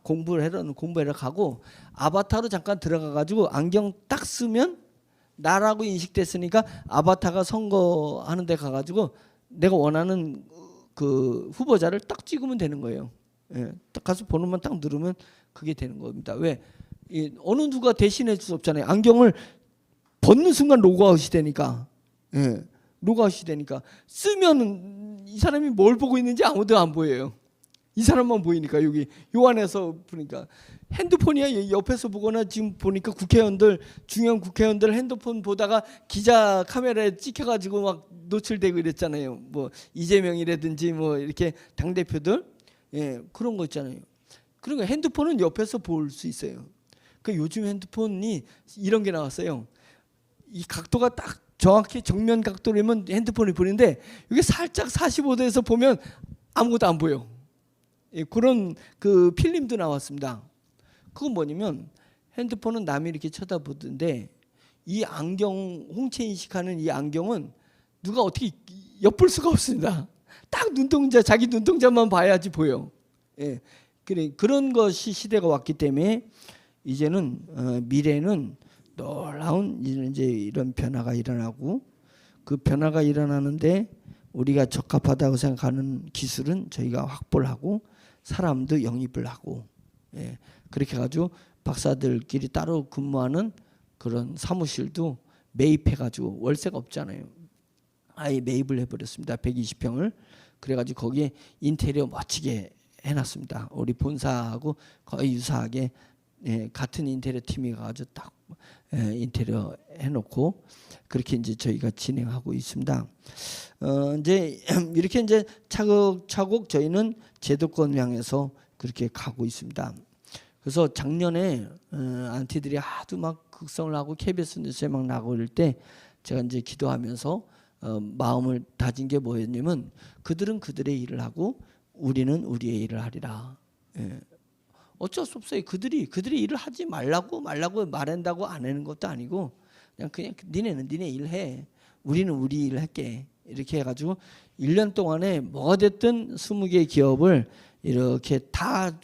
S1: 공부를 가고 아바타로 잠깐 들어가가지고 안경 딱 쓰면 나라고 인식됐으니까 아바타가 선거하는 데 가가지고 내가 원하는 그 후보자를 딱 찍으면 되는 거예요. 예. 딱 가서 번호만 딱 누르면 그게 되는 겁니다. 왜? 어느 누가 대신해 줄 수 없잖아요. 안경을 벗는 순간 로그아웃이 되니까. 예. 로그아웃이 되니까 쓰면 이 사람이 뭘 보고 있는지 아무도 안 보여요. 이 사람만 보이니까 여기 요 안에서 보니까 핸드폰이야. 옆에서 보거나 지금 보니까 국회의원들 중요한 국회의원들 핸드폰 보다가 기자 카메라에 찍혀가지고 막 노출되고 이랬잖아요. 뭐 이재명이라든지 뭐 이렇게 당 대표들 예 그런 거 있잖아요. 그러니까 핸드폰은 옆에서 볼 수 있어요. 그 요즘 핸드폰이 이런 게 나왔어요. 이 각도가 딱 정확히 정면 각도라면 핸드폰이 보이는데 이게 살짝 45도에서 보면 아무것도 안 보여. 예, 그런 그 필름도 나왔습니다. 그건 뭐냐면 핸드폰은 남이 이렇게 쳐다보던데 이 안경 홍채 인식하는 이 안경은 누가 어떻게 엿볼 수가 없습니다. 딱 눈동자 자기 눈동자만 봐야지 보여. 예, 그런 것이 시대가 왔기 때문에 이제는 미래는 놀라운 이제 이런 변화가 일어나고 그 변화가 일어나는데 우리가 적합하다고 생각하는 기술은 저희가 확보를 하고 사람도 영입을 하고 예, 그렇게 해가지고 박사들끼리 따로 근무하는 그런 사무실도 매입해가지고 월세가 없잖아요. 아예 매입을 해버렸습니다. 120평을. 그래가지고 거기에 인테리어 멋지게 해놨습니다. 우리 본사하고 거의 유사하게 예, 같은 인테리어 팀이 가지고 딱 인테리어 해놓고 그렇게 이제 저희가 진행하고 있습니다. 이제 이렇게 이제 차곡차곡 저희는 제도권 향해서 그렇게 가고 있습니다. 그래서 작년에 안티들이 하도 막 극성을 하고 KBS 뉴스에 막 나고 이럴 때 제가 이제 기도하면서 마음을 다진 게 뭐였냐면 그들은 그들의 일을 하고 우리는 우리의 일을 하리라. 예. 어쩔 수 없어요. 그들이 일을 하지 말라고 말한다고 안 하는 것도 아니고 그냥 니네는 니네 일 해. 우리는 우리 일 할게. 이렇게 해가지고 1년 동안에 뭐가 됐든 20개 기업을 이렇게 다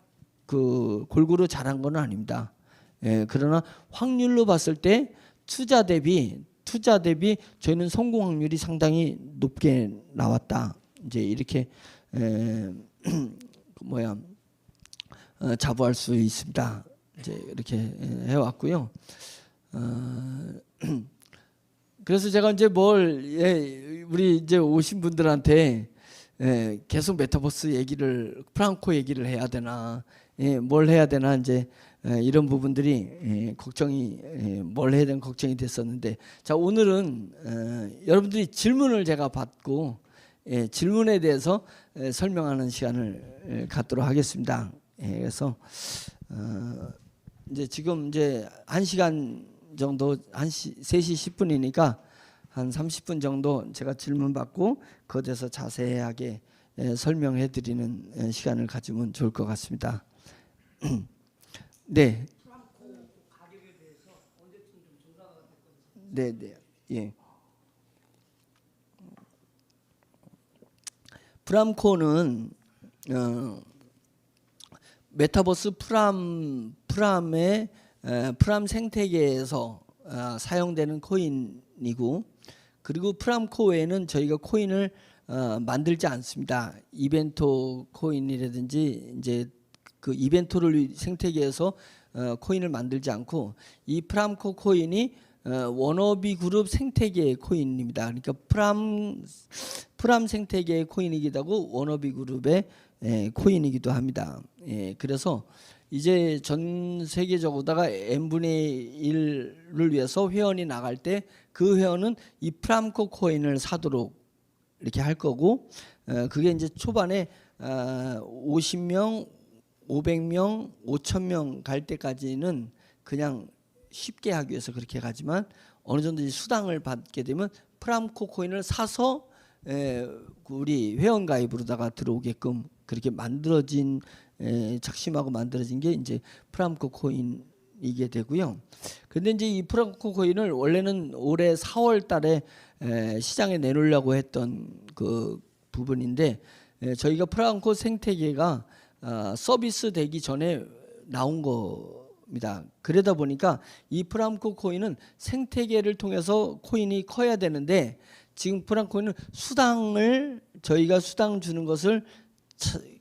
S1: 그 골고루 잘한 건 아닙니다. 예, 그러나 확률로 봤을 때 투자 대비 저희는 성공 확률이 상당히 높게 나왔다. 이제 이렇게 자부할 수 있습니다. 이제 이렇게 해왔고요. 그래서 제가 이제 우리 이제 오신 분들한테 계속 메타버스 얘기를 프랑코 얘기를 해야 되나, 뭘 해야 되나 이제 이런 부분들이 걱정이 뭘 해야 되는 걱정이 됐었는데, 자 오늘은 여러분들이 질문을 제가 받고 질문에 대해서 설명하는 시간을 갖도록 하겠습니다. 그래서 이제 지금 이제 1시간 정도 3시 10분이니까 한 30분 정도 제가 질문 받고 그것에 대해서 자세하게 설명해 드리는 시간을 가지면 좋을 것 같습니다. 네. 네, 네. 예. 프람코는 메타버스 프람의 프람 생태계에서 사용되는 코인이고, 그리고 프람코 외에는 저희가 코인을 만들지 않습니다. 이벤토 코인이라든지 이제 그 이벤토를 생태계에서 코인을 만들지 않고, 이 프람코 코인이 워너비 그룹 생태계의 코인입니다. 그러니까 프람 생태계의 코인이기도 하고 워너비 그룹의 코인이기도 합니다. 그래서 이제 전 세계적으로다가 n분의 1을 위해서 회원이 나갈 때 그 회원은 이 프람코 코인을 사도록 이렇게 할 거고, 그게 이제 초반에 50명, 500명, 5,000명 갈 때까지는 그냥 쉽게 하기 위해서 그렇게 가지만 어느 정도 이제 수당을 받게 되면 프람코 코인을 사서 우리 회원 가입으로다가 들어오게끔 그렇게 만들어진 작심하고 만들어진 게 이제 프람코 코인이게 되고요. 근데 이제 이 프람코 코인을 원래는 올해 4월 달에 시장에 내놓으려고 했던 그 부분인데 저희가 프람코 생태계가 서비스 되기 전에 나온 겁니다. 그러다 보니까 이 프람코 코인은 생태계를 통해서 코인이 커야 되는데 지금 프람코 코인은 수당을 저희가 수당 주는 것을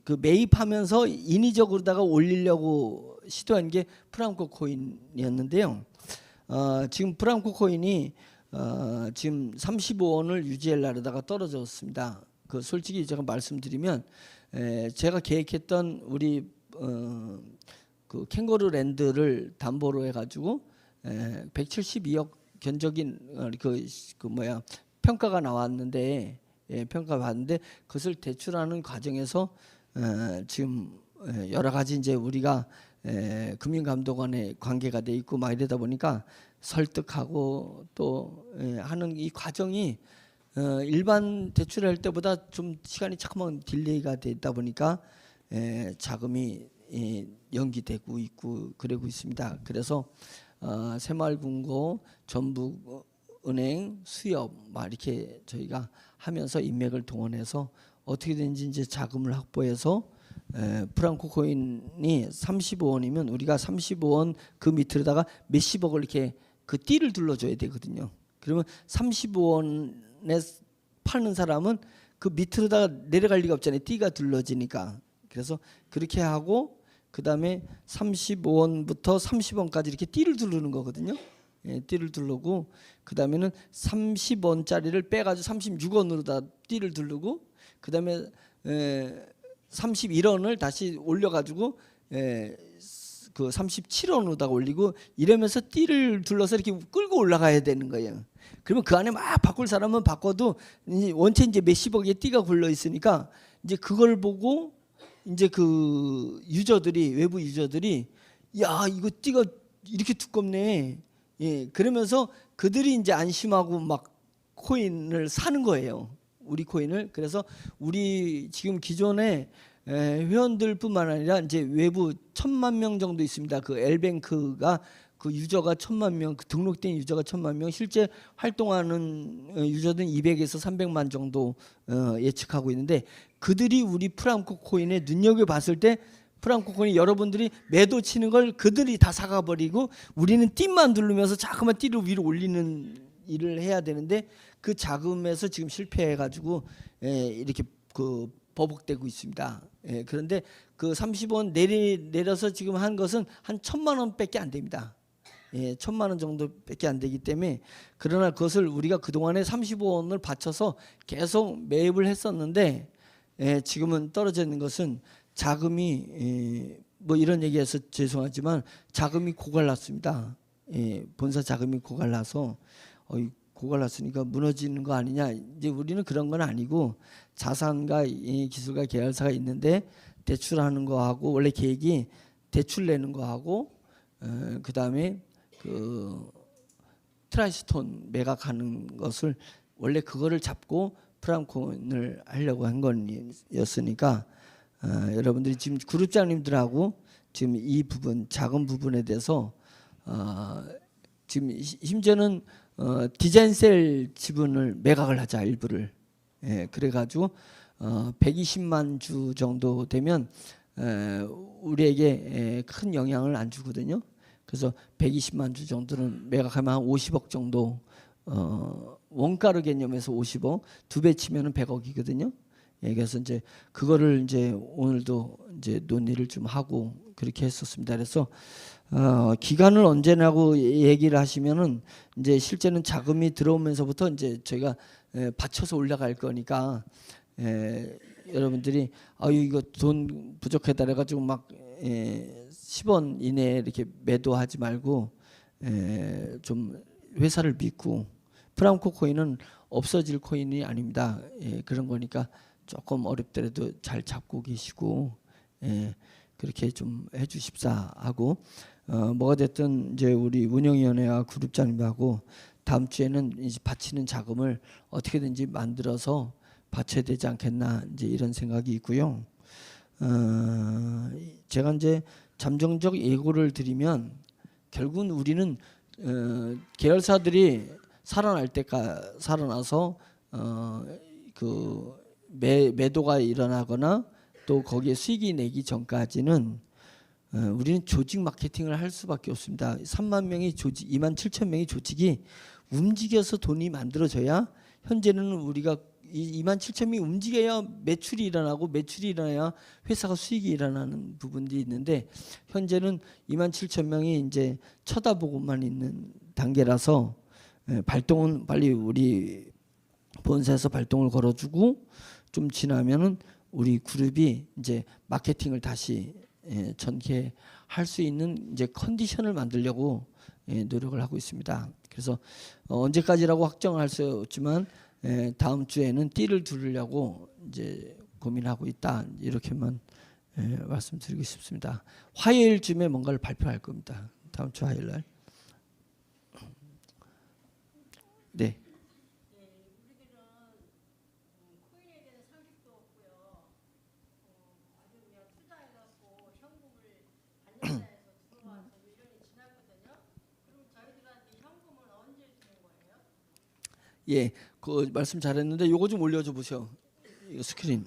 S1: 그 매입하면서 인위적으로다가 올리려고 시도한 게 프람코 코인이었는데요. 지금 프람코 코인이 지금 35원을 유지하려다가 떨어졌습니다. 그 솔직히 제가 말씀드리면 제가 계획했던 우리 그 캥거루 랜드를 담보로 해가지고 172억 견적인 평가가 나왔는데 평가 받는데 그것을 대출하는 과정에서 지금 여러 가지 이제 우리가 금융감독원에 관계가 돼 있고 막 이러다 보니까 설득하고 또 하는 이 과정이 일반 대출할 때보다 좀 시간이 조금만 딜레이가 되다 보니까 자금이 연기되고 있고 그러고 있습니다. 그래서 새마을금고, 전북은행, 수협 막 이렇게 저희가 하면서 인맥을 동원해서 어떻게든지 이제 자금을 확보해서 프랑코 코인이 35원이면 우리가 35원 그 밑으로다가 몇십억을 이렇게 그 띠를 둘러줘야 되거든요. 그러면 35원에 파는 사람은 그 밑으로다가 내려갈 리가 없잖아요. 띠가 둘러지니까. 그래서 그렇게 하고 그 다음에 35원부터 30원까지 이렇게 띠를 두르는 거거든요. 띠를 두르고 그 다음에는 30원짜리를 빼가지고 36원으로 다 띠를 두르고 그 다음에 31원을 다시 올려가지고 그 37원으로다가 올리고 이러면서 띠를 둘러서 이렇게 끌고 올라가야 되는 거예요. 그러면 그 안에 막 바꿀 사람은 바꿔도 원체 이제 몇십억의 띠가 굴러 있으니까 이제 그걸 보고 이제 그 유저들이 외부 유저들이 야 이거 띠가 이렇게 두껍네. 그러면서 그들이 이제 안심하고 막 코인을 사는 거예요. 우리 코인을. 그래서 우리 지금 기존에 회원들뿐만 아니라 이제 외부 1,000만 명 정도 있습니다. 그 엘뱅크가 그 유저가 1,000만 명, 그 등록된 유저가 1,000만 명, 실제 활동하는 유저들은 200에서 300만 정도 예측하고 있는데 그들이 우리 프람코 코인에 눈여겨 봤을 때 프람코 코인이 여러분들이 매도 치는 걸 그들이 다 사가 버리고 우리는 띠만 누르면서 자꾸만 띠를 위로 올리는 일을 해야 되는데 그 자금에서 지금 실패해 가지고 이렇게 그 버벅대고 있습니다. 그런데 그 30원 내려서 지금 한 것은 한 1,000만 원밖에 안 됩니다. 1,000만 원 정도밖에 안 되기 때문에 그러나 그것을 우리가 그동안에 35원을 받쳐서 계속 매입을 했었는데 지금은 떨어져 있는 것은 자금이 뭐 이런 얘기해서 죄송하지만 자금이 고갈났습니다. 본사 자금이 고갈나서 고갈났으니까 무너지는 거 아니냐. 이제 우리는 그런 건 아니고 자산과 기술과 계열사가 있는데 대출하는 거하고 원래 계획이 대출 내는 거하고 그 다음에 그 트라이스톤 매각하는 것을 원래 그거를 잡고 프람코인을 하려고 한 거였으니까 여러분들이 지금 그룹장님들하고 지금 이 부분 작은 부분에 대해서 지금 심지어는 디자인셀 지분을 매각을 하자 일부를 그래가지고 120만 주 정도 되면 우리에게 큰 영향을 안 주거든요. 그래서 120만 주 정도는 매각하면 한 50억 정도 원가로 개념에서 50억 2배 치면은 100억이거든요. 그래서 이제 그거를 이제 오늘도 이제 논의를 좀 하고 그렇게 했었습니다. 그래서 기간을 언제냐고 얘기를 하시면은 이제 실제는 자금이 들어오면서부터 이제 저희가 받쳐서 올라갈 거니까 여러분들이 아유 이거 돈 부족하다 그래가지고 막 10원 이내에 이렇게 매도하지 말고 좀 회사를 믿고 프람코 코인은 없어질 코인이 아닙니다. 그런 거니까 조금 어렵더라도 잘 잡고 계시고 그렇게 좀 해주십사 하고 뭐가 됐든 이제 우리 운영위원회와 그룹장님하고 다음 주에는 이제 바치는 자금을 어떻게든지 만들어서 받쳐야 되지 않겠나 이제 이런 생각이 있고요. 제가 이제 잠정적 예고를 드리면 결국은 우리는 계열사들이 살아나서 그 매도가 일어나거나 또 거기에 수익이 내기 전까지는 우리는 조직 마케팅을 할 수밖에 없습니다. 3만 명의 조직, 2만 7천 명의 조직이 움직여서 돈이 만들어져야 현재는 우리가 2만 7천 명이 움직여야 매출이 일어나고 매출이 일어나야 회사가 수익이 일어나는 부분들이 있는데 현재는 2만 7천 명이 이제 쳐다보고만 있는 단계라서 발동은 빨리 우리 본사에서 발동을 걸어주고 좀 지나면은 우리 그룹이 이제 마케팅을 다시 전개할 수 있는 이제 컨디션을 만들려고 노력을 하고 있습니다. 그래서 언제까지라고 확정할 수 없지만 다음 주에는 띠를 두르려고 이제 고민하고 있다 이렇게만 말씀드리고 싶습니다. 화요일쯤에 뭔가를 발표할 겁니다. 다음 주 화요일 날. 네. 예, 그 말씀 잘했는데 요거 좀 올려줘 보세요. 이거 스크린.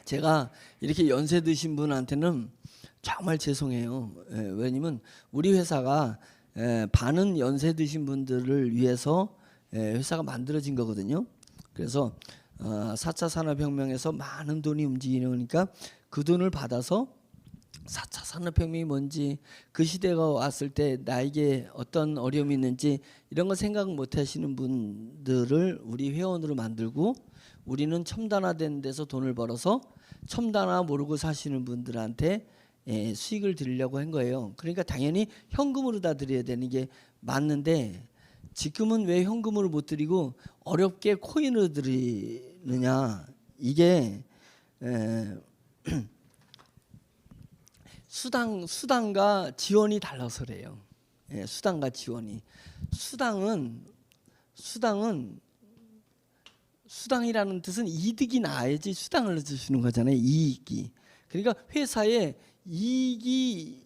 S1: 제가 이렇게 연세 드신 분한테는 정말 죄송해요. 왜냐면 우리 회사가 반은 연세 드신 분들을 위해서 회사가 만들어진 거거든요. 그래서 4차 산업혁명에서 많은 돈이 움직이니까 그 돈을 받아서 4차 산업혁명이 뭔지 그 시대가 왔을 때 나에게 어떤 어려움이 있는지 이런 거 생각 못 하시는 분들을 우리 회원으로 만들고 우리는 첨단화된 데서 돈을 벌어서 첨단화 모르고 사시는 분들한테 수익을 드리려고 한 거예요. 그러니까 당연히 현금으로 다 드려야 되는 게 맞는데 지금은 왜 현금으로 못 드리고 어렵게 코인으로 드리느냐. 이게 수당과 지원이 달라서 그래요. 수당과 지원이. 수당이라는 뜻은 이득이 나야지 수당을 주시는 거잖아요. 이익이. 그러니까 회사에 이익이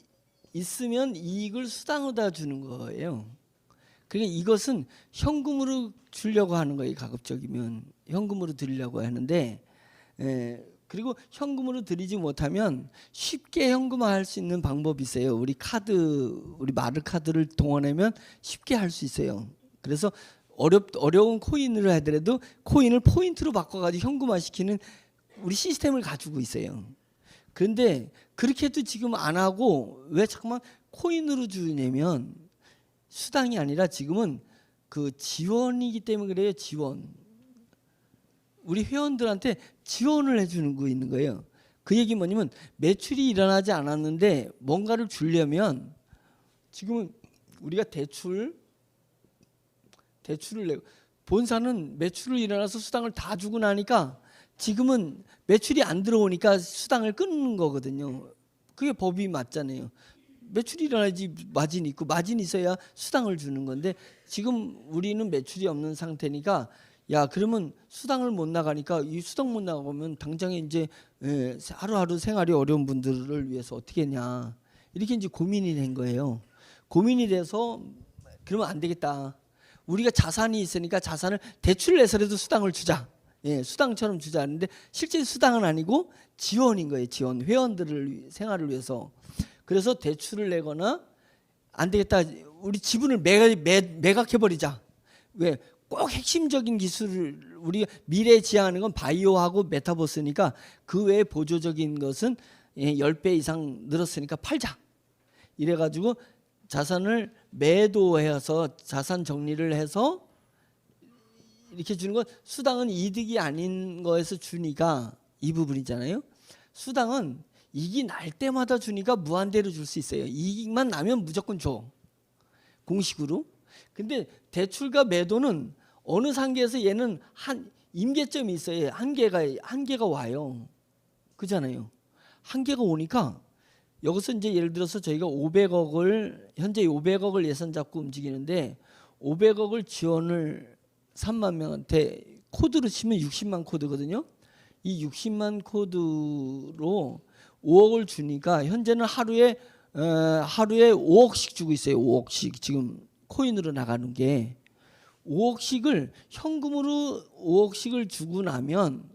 S1: 있으면 이익을 수당으로 주는 거예요. 그러니까 이것은 현금으로 주려고 하는 거예요. 가급적이면 현금으로 드리려고 하는데 그리고 현금으로 드리지 못하면 쉽게 현금화할 수 있는 방법이 있어요. 우리 마르 카드를 동원하면 쉽게 할 수 있어요. 그래서 어려운 코인으로 하더라도 코인을 포인트로 바꿔가지고 현금화시키는 우리 시스템을 가지고 있어요. 그런데 그렇게 해도 지금 안 하고 왜 자꾸만 코인으로 주냐면 수당이 아니라 지금은 그 지원이기 때문에 그래요. 지원. 우리 회원들한테 지원을 해주는 거 있는 거예요. 그 얘기 뭐냐면 매출이 일어나지 않았는데 뭔가를 주려면 지금은 우리가 대출을 내고 본사는 매출을 일어나서 수당을 다 주고 나니까 지금은 매출이 안 들어오니까 수당을 끊는 거거든요. 그게 법이 맞잖아요. 매출이 일어나야지 마진이 있고 마진이 있어야 수당을 주는 건데 지금 우리는 매출이 없는 상태니까 야 그러면 수당을 못 나가니까 이 수당 못 나가면 당장에 이제 하루하루 생활이 어려운 분들을 위해서 어떻게 했냐 이렇게 이제 고민이 된 거예요. 고민이 돼서 그러면 안 되겠다. 우리가 자산이 있으니까 자산을 대출을 내서라도 수당을 주자. 수당처럼 주자 하는데 실제 수당은 아니고 지원인 거예요. 지원. 회원들을 생활을 위해서. 그래서 대출을 내거나 안 되겠다. 우리 지분을 매각해버리자. 왜? 꼭 핵심적인 기술을 우리 미래에 지향하는 건 바이오하고 메타버스니까 그 외에 보조적인 것은 10배 이상 늘었으니까 팔자. 이래가지고 자산을 매도해서 자산 정리를 해서 이렇게 주는 건 수당은 이득이 아닌 거에서 주니까 이 부분이잖아요. 수당은 이익이 날 때마다 주니까 무한대로 줄 수 있어요. 이익만 나면 무조건 줘. 공식으로. 근데 대출과 매도는 어느 단계에서 얘는 한 임계점이 있어요. 한계가 와요. 그잖아요. 한계가 오니까 여기서 이제 예를 들어서 저희가 500억을 현재 500억을 예산 잡고 움직이는데 500억을 지원을 3만 명한테 코드로 치면 60만 코드거든요. 이 60만 코드로 5억을 주니까 현재는 하루에 5억씩 주고 있어요. 5억씩 지금 코인으로 나가는 게 5억씩을 현금으로 5억씩을 주고 나면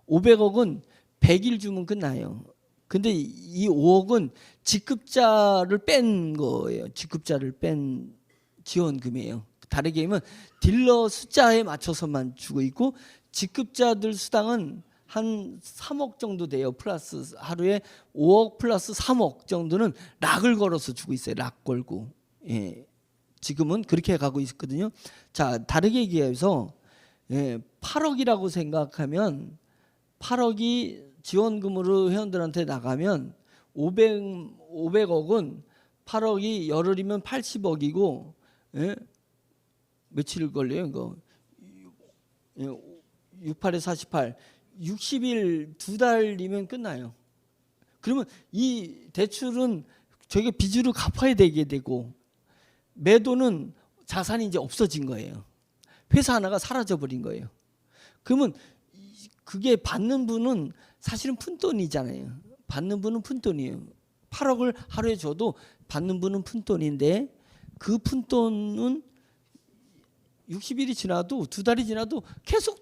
S1: 500억은 100일 주면 끝나요. 근데 이 5억은 직급자를 뺀 거예요. 직급자를 뺀 지원금이에요. 다르게 얘기하면 딜러 숫자에 맞춰서만 주고 있고 직급자들 수당은 한 3억 정도 돼요. 플러스 하루에 5억 플러스 3억 정도는 락을 걸어서 주고 있어요. 락 걸고. 예. 지금은 그렇게 가고 있거든요. 자, 다르게 얘기해서 8억이라고 생각하면 8억이 지원금으로 회원들한테 나가면 500억은 8억이 열흘이면 80억이고 며칠 걸려요? 이거 68에 48 60일 2달이면 끝나요. 그러면 이 대출은 저희가 빚으로 갚아야 되게 되고 매도는 자산이 이제 없어진 거예요. 회사 하나가 사라져 버린 거예요. 그러면 그게 받는 분은 사실은 푼돈이잖아요. 받는 분은 푼돈이에요. 8억을 하루에 줘도 받는 분은 푼돈인데 그 푼돈은 60일이 지나도 2달이 지나도 계속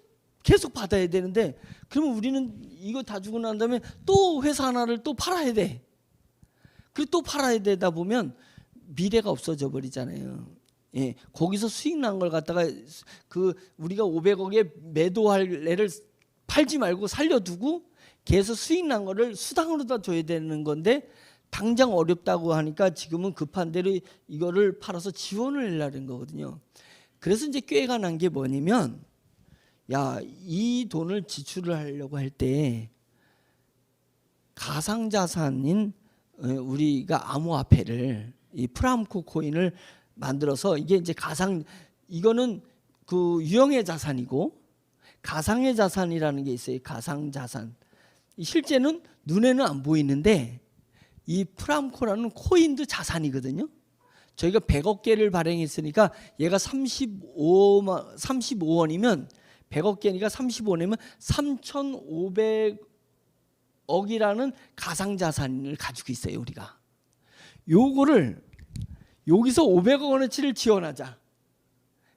S1: 받아야 되는데 그러면 우리는 이거 다 주고 난 다음에 또 회사 하나를 또 팔아야 돼. 그리고 또 팔아야 되다 보면 미래가 없어져 버리잖아요. 예, 거기서 수익 난 걸 갖다가 그 우리가 500억에 매도할 애를 팔지 말고 살려두고 계속 수익 난 거를 수당으로 다 줘야 되는 건데 당장 어렵다고 하니까 지금은 급한 대로 이거를 팔아서 지원을 하려는 거거든요. 그래서 이제 꾀가 난 게 뭐냐면 야, 이 돈을 지출을 하려고 할 때 가상자산인 우리가 암호화폐를 이 프람코 코인을 만들어서 이게 이제 이거는 그 유형의 자산이고 가상의 자산이라는 게 있어요. 가상자산. 실제는 눈에는 안 보이는데 이 프람코라는 코인도 자산이거든요. 저희가 100억 개를 발행했으니까 얘가 35원이면 100억 개니까 35원이면 3,500억이라는 가상자산을 가지고 있어요. 우리가. 요거를 여기서 500억 원어치를 지원하자.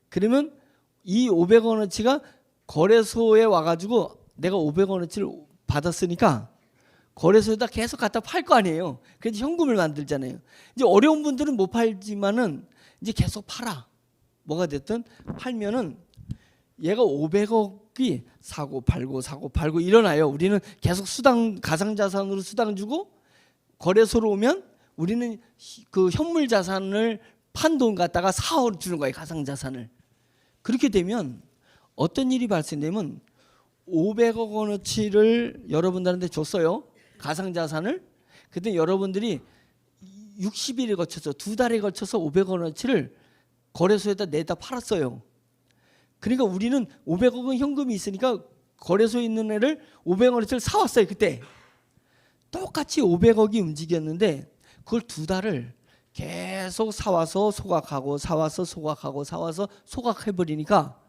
S1: 그러면 이 500억 원어치가 거래소에 와가지고 내가 500억 원어치를 받았으니까 거래소에다 계속 갖다 팔 거 아니에요. 그래서 현금을 만들잖아요. 이제 어려운 분들은 못 팔지만은 이제 계속 팔아. 뭐가 됐든 팔면은 얘가 500억이 사고 팔고 일어나요. 우리는 계속 수당 가상자산으로 수당 주고 거래소로 오면 우리는 그 현물 자산을 판 돈 갖다가 사업 주는 거예요. 가상자산을. 그렇게 되면 어떤 일이 발생되면 500억 원어치를 여러분들한테 줬어요. 가상자산을. 그때 여러분들이 60일에 걸쳐서 2달에 걸쳐서 500억 원어치를 거래소에다 내다 팔았어요. 그러니까 우리는 500억은 현금이 있으니까 거래소에 있는 애를 500억 원어치를 사왔어요. 그때. 똑같이 500억이 움직였는데 그걸 2달을 계속 사와서 소각하고 사와서 소각하고 사와서 소각해버리니까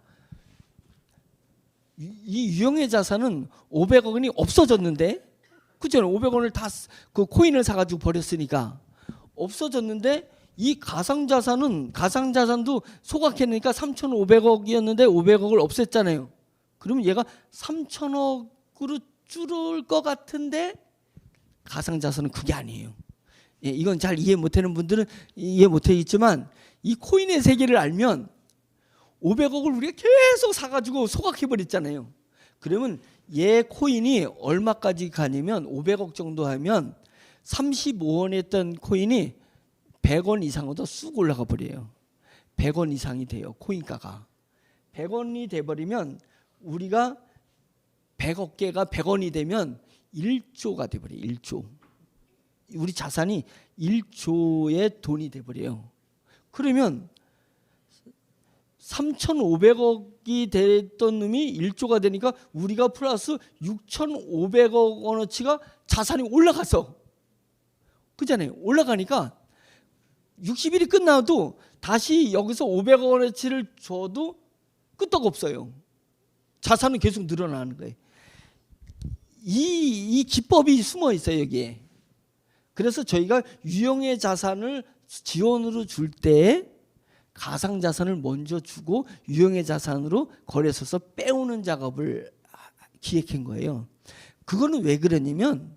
S1: 이 유형의 자산은 500억 원이 없어졌는데 그죠? 500원을 다 그 코인을 사가지고 버렸으니까 없어졌는데 이 가상자산도 소각해내니까 3,500억이었는데 500억을 없앴잖아요. 그러면 얘가 3,000억으로 줄을 것 같은데 가상자산은 그게 아니에요. 예, 이건 잘 이해 못하는 분들은 이해 못하겠지만 이 코인의 세계를 알면 500억을 우리가 계속 사가지고 소각해버렸잖아요. 그러면 얘 코인이 얼마까지 가냐면 500억 정도 하면 35원 했던 코인이 100원 이상으로 쑥 올라가 버려요. 100원 이상이 돼요. 코인가가. 100원이 돼버리면 우리가 100억 개가 100원이 되면 1조가 돼버려요. 1조. 우리 자산이 1조의 돈이 돼버려요. 그러면 3,500억이 됐던 놈이 1조가 되니까 우리가 플러스 6,500억 원어치가 자산이 올라갔어. 그잖아요. 올라가니까 60일이 끝나도 다시 여기서 500원어치를 줘도 끄떡 없어요. 자산은 계속 늘어나는 거예요. 이 기법이 숨어 있어요, 여기에. 그래서 저희가 유형의 자산을 지원으로 줄 때 가상자산을 먼저 주고 유형의 자산으로 거래소에서 빼오는 작업을 기획한 거예요. 그거는 왜 그러냐면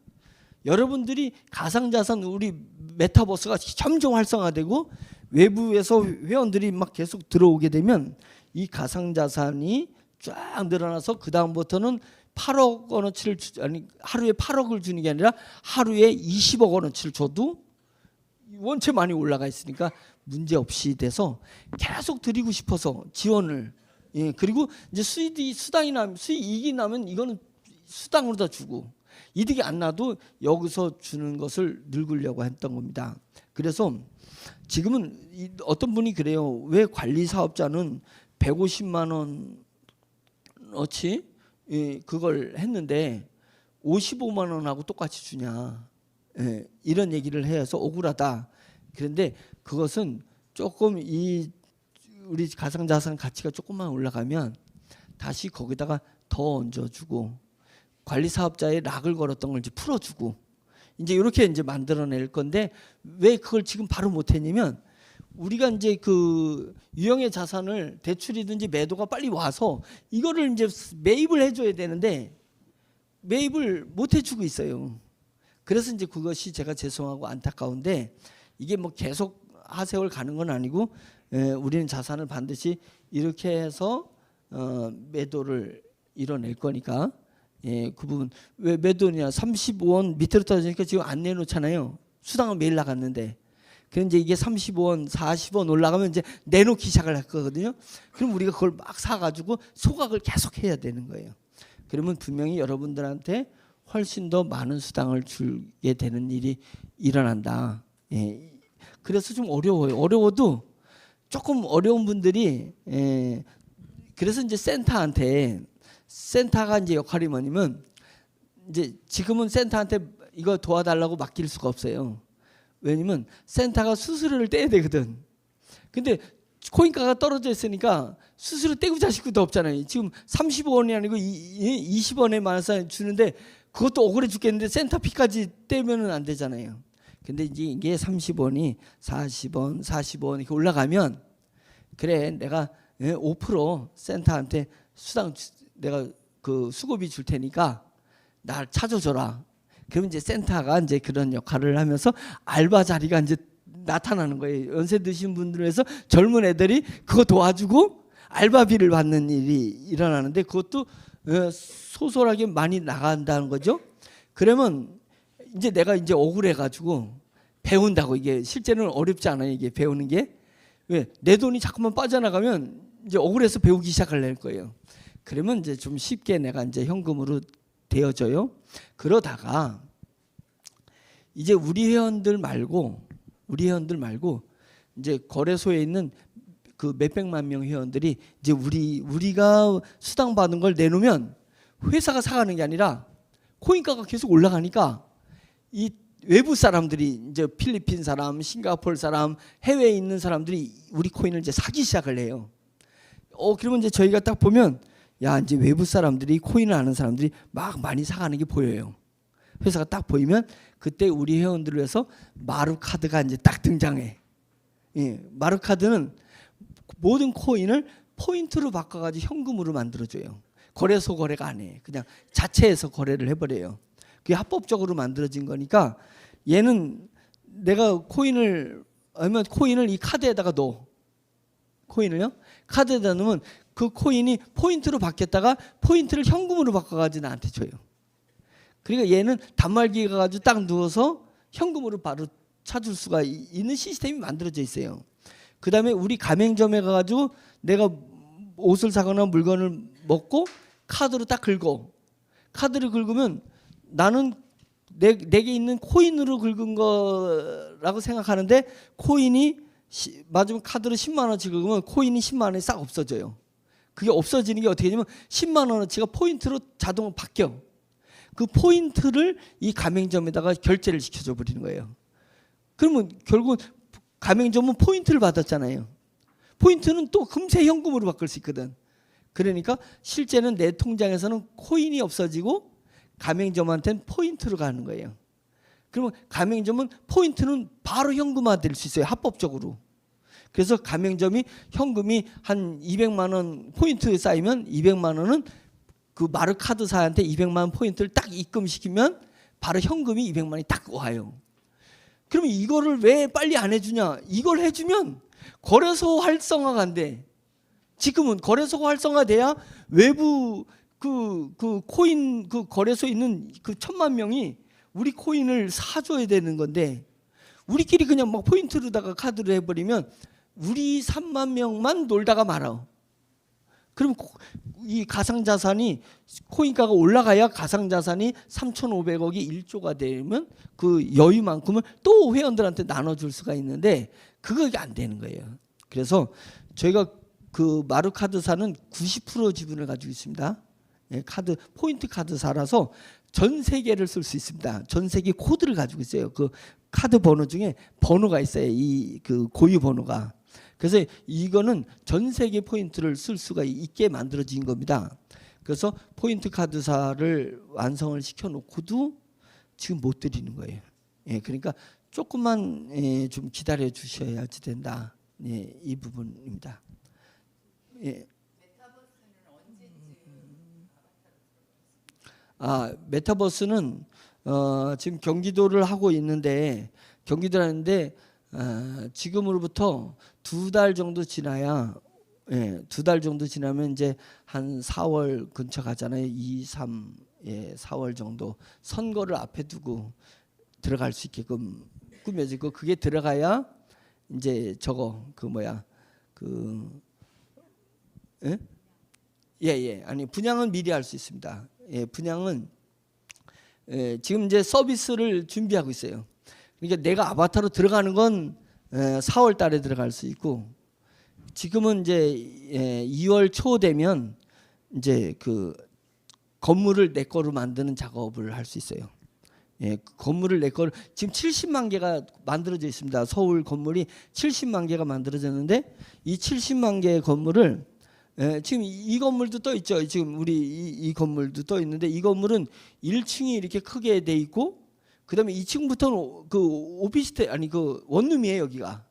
S1: 여러분들이 가상자산 우리 메타버스가 점점 활성화되고 외부에서 회원들이 막 계속 들어오게 되면 이 가상자산이 쫙 늘어나서 그 다음부터는 8억 원어치를 아니 하루에 8억을 주는 게 아니라 하루에 20억 원어치를 줘도 원체 많이 올라가 있으니까 문제 없이 돼서 계속 드리고 싶어서 지원을 그리고 이제 수익이 나면 이거는 수당으로 다 주고 이득이 안 나도 여기서 주는 것을 늘리려고 했던 겁니다. 그래서 지금은 어떤 분이 그래요. 왜 관리 사업자는 150만 원어치 그걸 했는데 55만 원하고 똑같이 주냐. 이런 얘기를 해서 억울하다. 그런데 그것은 조금 우리 가상자산 가치가 조금만 올라가면 다시 거기다가 더 얹어주고 관리사업자의 락을 걸었던 걸 이제 풀어주고 이제 이렇게 이제 만들어낼 건데 왜 그걸 지금 바로 못했냐면 우리가 이제 그 유형의 자산을 대출이든지 매도가 빨리 와서 이거를 이제 매입을 해줘야 되는데 매입을 못 해주고 있어요. 그래서 이제 그것이 제가 죄송하고 안타까운데 이게 뭐 계속 하세월 가는 건 아니고 우리는 자산을 반드시 이렇게 해서 매도를 이뤄낼 거니까 그 부분 왜 매도냐 35원 밑으로 떨어지니까 지금 안 내놓잖아요. 수당은 매일 나갔는데 그런데 이게 35원 40원 올라가면 이제 내놓기 시작을 할 거거든요. 그럼 우리가 그걸 막 사가지고 소각을 계속 해야 되는 거예요. 그러면 분명히 여러분들한테 훨씬 더 많은 수당을 주게 되는 일이 일어난다. 그래서 좀 어려워요. 어려워도 조금 어려운 분들이 그래서 이제 센터가 이제 역할이 뭐냐면 이제 지금은 센터한테 이거 도와달라고 맡길 수가 없어요. 왜냐면 센터가 수수료를 떼야 되거든. 근데 코인가가 떨어져 있으니까 수수료 떼고 자실 것도 없잖아요. 지금 35원이 아니고 20원에 만원씩 주는데 그것도 억울해 죽겠는데 센터피까지 떼면은 안 되잖아요. 근데 이제 이게 30원이 40원, 45원 이렇게 올라가면 그래 내가 5% 센터한테 수당 내가 그 수고비 줄 테니까 날 찾아줘라. 그러면 이제 센터가 이제 그런 역할을 하면서 알바 자리가 이제 나타나는 거예요. 연세 드신 분들 위해서 젊은 애들이 그거 도와주고 알바비를 받는 일이 일어나는데 그것도 소소하게 많이 나간다는 거죠. 그러면 이제 내가 이제 억울해가지고 배운다고 이게 실제로는 어렵지 않아요. 이게 배우는 게 왜 내 돈이 자꾸만 빠져나가면 이제 억울해서 배우기 시작할 거예요. 그러면 이제 좀 쉽게 내가 이제 현금으로 되어져요. 그러다가 이제 우리 회원들 말고 이제 거래소에 있는 그 몇백만 명 회원들이 이제 우리가 수당 받은 걸 내놓으면 회사가 사가는 게 아니라 코인가가 계속 올라가니까 이 외부 사람들이 이제 필리핀 사람, 싱가포르 사람, 해외에 있는 사람들이 우리 코인을 이제 사기 시작을 해요. 그러면 이제 저희가 딱 보면 야 이제 외부 사람들이 코인을 아는 사람들이 막 많이 사가는 게 보여요. 회사가 딱 보이면 그때 우리 회원들을 위해서 마루카드가 이제 딱 등장해. 마루카드는 모든 코인을 포인트로 바꿔가지고 현금으로 만들어줘요. 거래소 거래가 안 해. 그냥 자체에서 거래를 해버려요. 그게 합법적으로 만들어진 거니까 얘는 내가 코인을 이 카드에다가 넣어. 코인을요? 카드에다 넣으면 그 코인이 포인트로 바뀌었다가 포인트를 현금으로 바꿔가지고 나한테 줘요. 그러니까 얘는 단말기에 가가지고 딱 누워서 현금으로 바로 찾을 수가 있는 시스템이 만들어져 있어요. 그 다음에 우리 가맹점에 가가지고 내가 옷을 사거나 물건을 먹고 카드로 딱 긁어. 카드를 긁으면 나는 내게 있는 코인으로 긁은 거라고 생각하는데 코인이 맞으면 카드로 10만 원치 긁으면 코인이 10만 원이 싹 없어져요. 그게 없어지는 게 어떻게 되냐면 10만 원어치가 포인트로 자동으로 바뀌어. 그 포인트를 이 가맹점에다가 결제를 시켜줘 버리는 거예요. 그러면 결국 가맹점은 포인트를 받았잖아요. 포인트는 또 금세 현금으로 바꿀 수 있거든. 그러니까 실제는 내 통장에서는 코인이 없어지고 가맹점한테는 포인트로 가는 거예요. 그러면 가맹점은 포인트는 바로 현금화될 수 있어요. 합법적으로. 그래서 가맹점이 현금이 한 200만 원 포인트 쌓이면 200만 원은 그 마르카드사한테 200만 원 포인트를 딱 입금시키면 바로 현금이 200만 원이 딱 와요. 그러면 이거를 왜 빨리 안 해주냐? 이걸 해주면 거래소 활성화가 안 돼. 지금은 거래소가 활성화돼야 외부 그 코인 그 거래소에 있는 그 1000만 명이 우리 코인을 사줘야 되는 건데 우리끼리 그냥 막 포인트로다가 카드를 해버리면 우리 3만 명만 놀다가 말아. 그럼 이 가상자산이 코인가가 올라가야 가상자산이 3,500억이 1조가 되면 그 여유만큼을 또 회원들한테 나눠줄 수가 있는데 그게 안 되는 거예요. 그래서 저희가 그 마루카드사는 90% 지분을 가지고 있습니다. 예, 카드 포인트 카드사라서 전 세계를 쓸 수 있습니다. 전 세계 코드를 가지고 있어요. 그 카드 번호 중에 번호가 있어요. 이 그 고유 번호가. 그래서 이거는 전 세계 포인트를 쓸 수가 있게 만들어진 겁니다. 그래서 포인트 카드사를 완성을 시켜놓고도 지금 못 드리는 거예요. 예, 그러니까 조금만 좀 기다려 주셔야지 된다. 예, 이 부분입니다. 예. 메타버스는 지금 경기도를 하고 있는데 경기도를 하는데 지금으로부터 2달 정도 지나야 2달 정도 지나면 이제 한 4월 근처 가잖아요. 2, 3, 4월 정도 선거를 앞에 두고 들어갈 수 있게끔 꾸며지고 그게 들어가야 이제 저거 그 뭐야 그 아니 분양은 미리 할 수 있습니다. 분양은 지금 이제 서비스를 준비하고 있어요. 그러니까 내가 아바타로 들어가는 건 4월 달에 들어갈 수 있고 지금은 이제 2월 초 되면 이제 그 건물을 내 거로 만드는 작업을 할 수 있어요. 건물을 내 거로 지금 70만 개가 만들어져 있습니다. 서울 건물이 70만 개가 만들어졌는데 이 70만 개의 건물을 지금 이 건물도 떠 있죠. 지금 우리 이 건물도 떠 있는데 이 건물은 1층이 이렇게 크게 돼 있고 그다음에 2층부터는 그 오피스텔 아니 그 원룸이에요. 여기가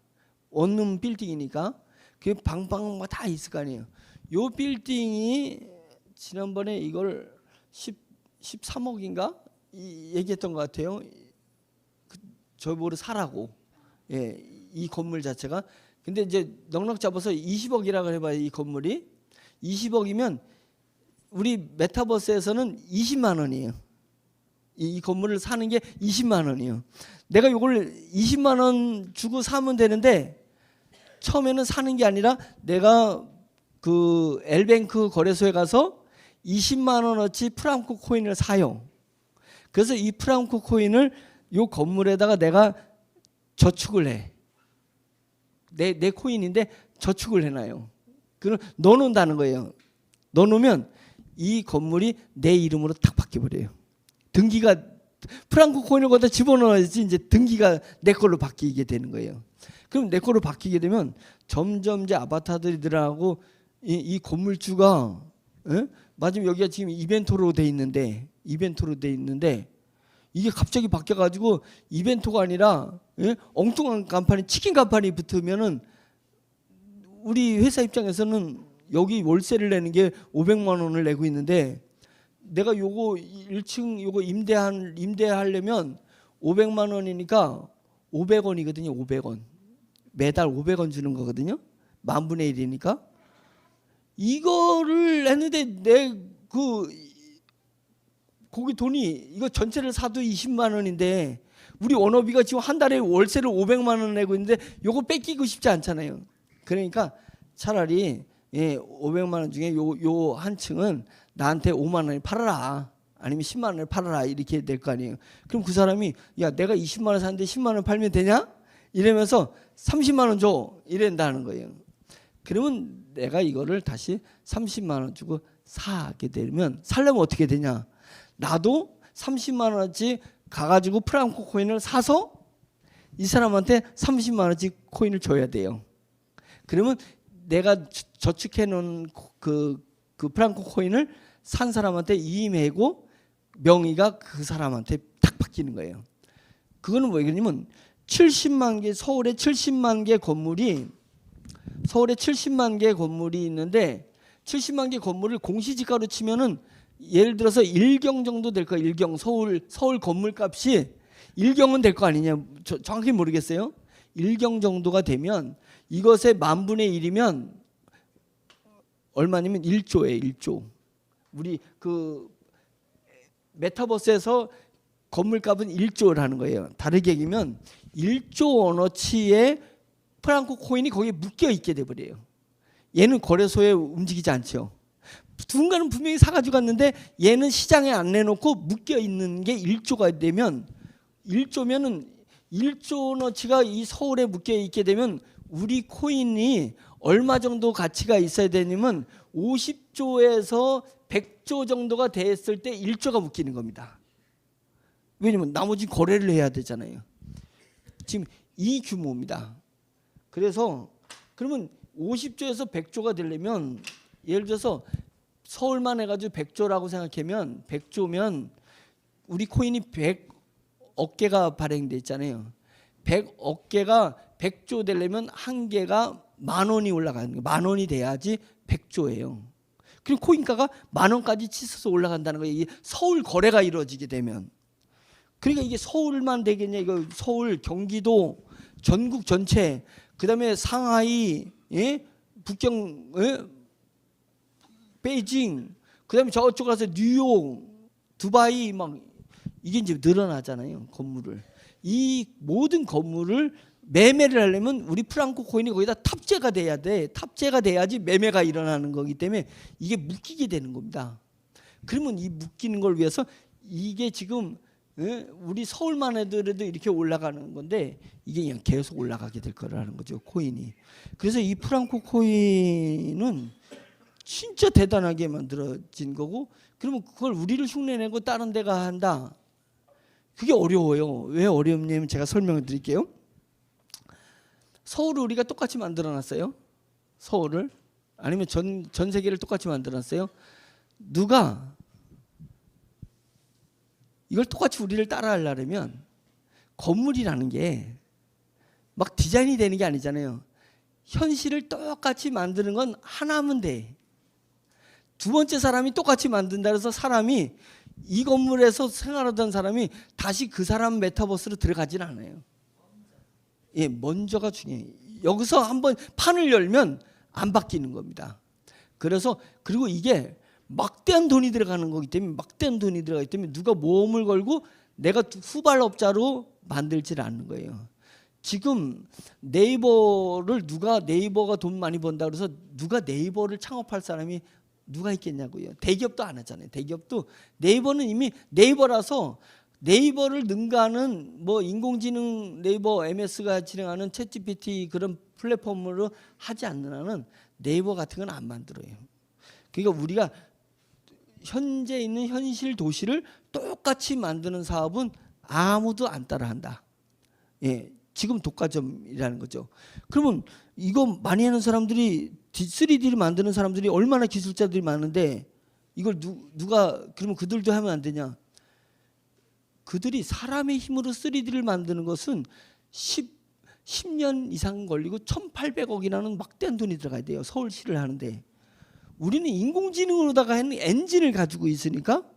S1: 원룸 빌딩이니까 그 방방 다 있을 거 아니에요. 요 빌딩이 지난번에 이걸 13억인가 얘기했던 것 같아요. 저보고 사라고. 이 건물 자체가. 근데 이제 넉넉 잡아서 20억이라고 해봐요. 이 건물이 20억이면 우리 메타버스에서는 20만 원이에요. 이 건물을 사는 게 20만 원이에요. 내가 이걸 20만 원 주고 사면 되는데 처음에는 사는 게 아니라 내가 그 엘뱅크 거래소에 가서 20만 원어치 프랑코 코인을 사요. 그래서 이 프랑코 코인을 이 건물에다가 내가 저축을 해. 내 코인인데 저축을 해놔요. 그럼 넣어놓는다는 거예요. 넣어놓으면 이 건물이 내 이름으로 딱 바뀌어버려요. 등기가 프랑코 코인을 거기다 집어넣어야지 이제 등기가 내 걸로 바뀌게 되는 거예요. 그럼 내 걸로 바뀌게 되면 점점 이제 아바타들이 늘어나고 이 건물주가 마지막 여기가 지금 이벤토로 돼 있는데 이게 갑자기 바뀌어가지고 이벤토가 아니라 엉뚱한 간판이 치킨 간판이 붙으면은 우리 회사 입장에서는 여기 월세를 내는 게 500만 원을 내고 있는데 내가 요거 1층 요거 임대하려면 500만 원이니까 500원이거든요. 500원. 매달 500원 주는 거거든요. 10,000분의 1이니까. 이거를 했는데 내 거기 돈이 이거 전체를 사도 20만 원인데 우리 원어비가 지금 한 달에 월세를 500만 원 내고 있는데 요거 뺏기고 싶지 않잖아요. 그러니까 차라리 500만 원 중에 요 한 층은 나한테 5만 원을 팔아라. 아니면 10만 원을 팔아라. 이렇게 될 거 아니에요. 그럼 그 사람이 야 내가 20만 원 샀는데 10만 원 팔면 되냐? 이러면서 30만 원 줘. 이런다는 거예요. 그러면 내가 이거를 다시 30만 원 주고 사게 되면 살려면 어떻게 되냐? 나도 30만 원어치 가가지고 프랑코 코인을 사서 이 사람한테 30만 원씩 코인을 줘야 돼요. 그러면 내가 저축해 놓은 그 프랑코 코인을 산 사람한테 이임하고 명의가 그 사람한테 딱 바뀌는 거예요. 그거는 뭐냐면 70만 개, 서울에 70만 개 건물이 있는데 70만 개 건물을 공시지가로 치면은 예를 들어서 1경 정도 될 거예요. 1경 서울 건물값이 1경은 될 거 아니냐. 정확히 모르겠어요. 1경 정도가 되면 이것의 10,000분의 1이면 얼마냐면 1조예요. 1조. 우리 그 메타버스에서 건물값은 1조라는 거예요. 다르게 얘기하면 1조 원어치의 프랑코 코인이 거기에 묶여 있게 돼 버려요. 얘는 거래소에 움직이지 않죠. 누군가는 분명히 사가지고 갔는데 얘는 시장에 안 내놓고 묶여 있는 게 1조가 되면 1조면은 1조 원어치가 이 서울에 묶여 있게 되면 우리 코인이 얼마 정도 가치가 있어야 되냐면 50조에서 100조 정도가 됐을 때 1조가 묶이는 겁니다. 왜냐면 나머지 거래를 해야 되잖아요. 지금 이 규모입니다. 그래서 그러면 50조에서 100조가 되려면 예를 들어서 서울만 해가지고 100조라고 생각하면 100조면 우리 코인이 100억 개가 발행돼 있잖아요. 100억 개가 100조 되려면 한 개가 10,000원이 올라가는 거예요. 10,000원이 돼야지 100조예요. 그리고 코인가가 10,000원까지 치솟아 올라간다는 거예요. 이게 서울 거래가 이루어지게 되면. 그러니까 이게 서울만 되겠냐? 이거 서울, 경기도, 전국 전체, 그다음에 상하이, 예? 북경, 예? 베이징, 그다음에 저쪽 가서 뉴욕, 두바이 막 이게 이제 늘어나잖아요. 건물을. 이 모든 건물을 매매를 하려면 우리 프랑코 코인이 거기다 탑재가 돼야 돼. 탑재가 돼야지 매매가 일어나는 거기 때문에 이게 묶이게 되는 겁니다. 그러면 이 묶이는 걸 위해서 이게 지금 우리 서울만 해도 이렇게 올라가는 건데 이게 그냥 계속 올라가게 될 거라는 거죠. 코인이. 그래서 이 프랑코 코인은 진짜 대단하게 만들어진 거고 그러면 그걸 우리를 흉내내고 다른 데가 한다. 그게 어려워요. 왜 어렵냐면 제가 설명을 드릴게요. 서울을 우리가 똑같이 만들어놨어요. 서울을. 아니면 전 세계를 똑같이 만들어놨어요. 누가 이걸 똑같이 우리를 따라 하려면 건물이라는 게 막 디자인이 되는 게 아니잖아요. 현실을 똑같이 만드는 건 하나면 돼. 두 번째 사람이 똑같이 만든다 해서 사람이 이 건물에서 생활하던 사람이 다시 그 사람 메타버스로 들어가진 않아요. 예, 먼저가 중요해요. 여기서 한번 판을 열면 안 바뀌는 겁니다. 그래서 그리고 이게 막대한 돈이 들어가는 거기 때문에 누가 모험을 걸고 내가 후발업자로 만들질 않는 거예요. 지금 네이버를 네이버가 돈 많이 번다 그래서 누가 네이버를 창업할 사람이 누가 있겠냐고요. 대기업도 안 하잖아요. 대기업도 네이버는 이미 네이버라서 네이버를 능가하는 뭐 인공지능 네이버 MS가 진행하는 챗GPT 그런 플랫폼으로 하지 않는 한은 네이버 같은 건 안 만들어요. 그러니까 우리가 현재 있는 현실 도시를 똑같이 만드는 사업은 아무도 안 따라한다. 예, 지금 독과점이라는 거죠. 그러면 이거 많이 하는 사람들이 3D를 만드는 사람들이 얼마나 기술자들이 많은데 이걸 누가 그러면 그들도 하면 안 되냐? 그들이 사람의 힘으로 3D를 만드는 것은 10년 이상 걸리고 1,800억이라는 막대한 돈이 들어가야 돼요. 서울시를 하는데 우리는 인공지능으로다가 하는 엔진을 가지고 있으니까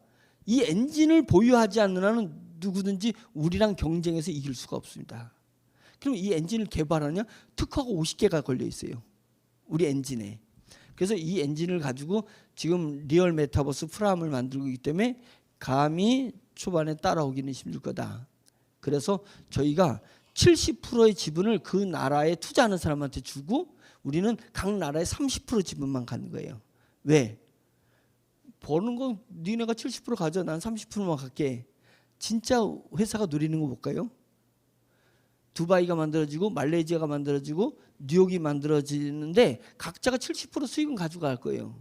S1: 이 엔진을 보유하지 않는 한은 누구든지 우리랑 경쟁해서 이길 수가 없습니다. 그럼 이 엔진을 개발하냐? 특허가 50개가 걸려 있어요. 우리 엔진에. 그래서 이 엔진을 가지고 지금 리얼 메타버스 프람을 만들고 있기 때문에 감히 초반에 따라오기는 힘들 거다. 그래서 저희가 70%의 지분을 그 나라에 투자하는 사람한테 주고 우리는 각 나라의 30% 지분만 갖는 거예요. 왜? 버는 건 니네가 70% 가져. 난 30%만 갖게. 진짜 회사가 누리는 거 볼까요? 두바이가 만들어지고 말레이시아가 만들어지고 뉴욕이 만들어지는데 각자가 70% 수익은 가져갈 거예요.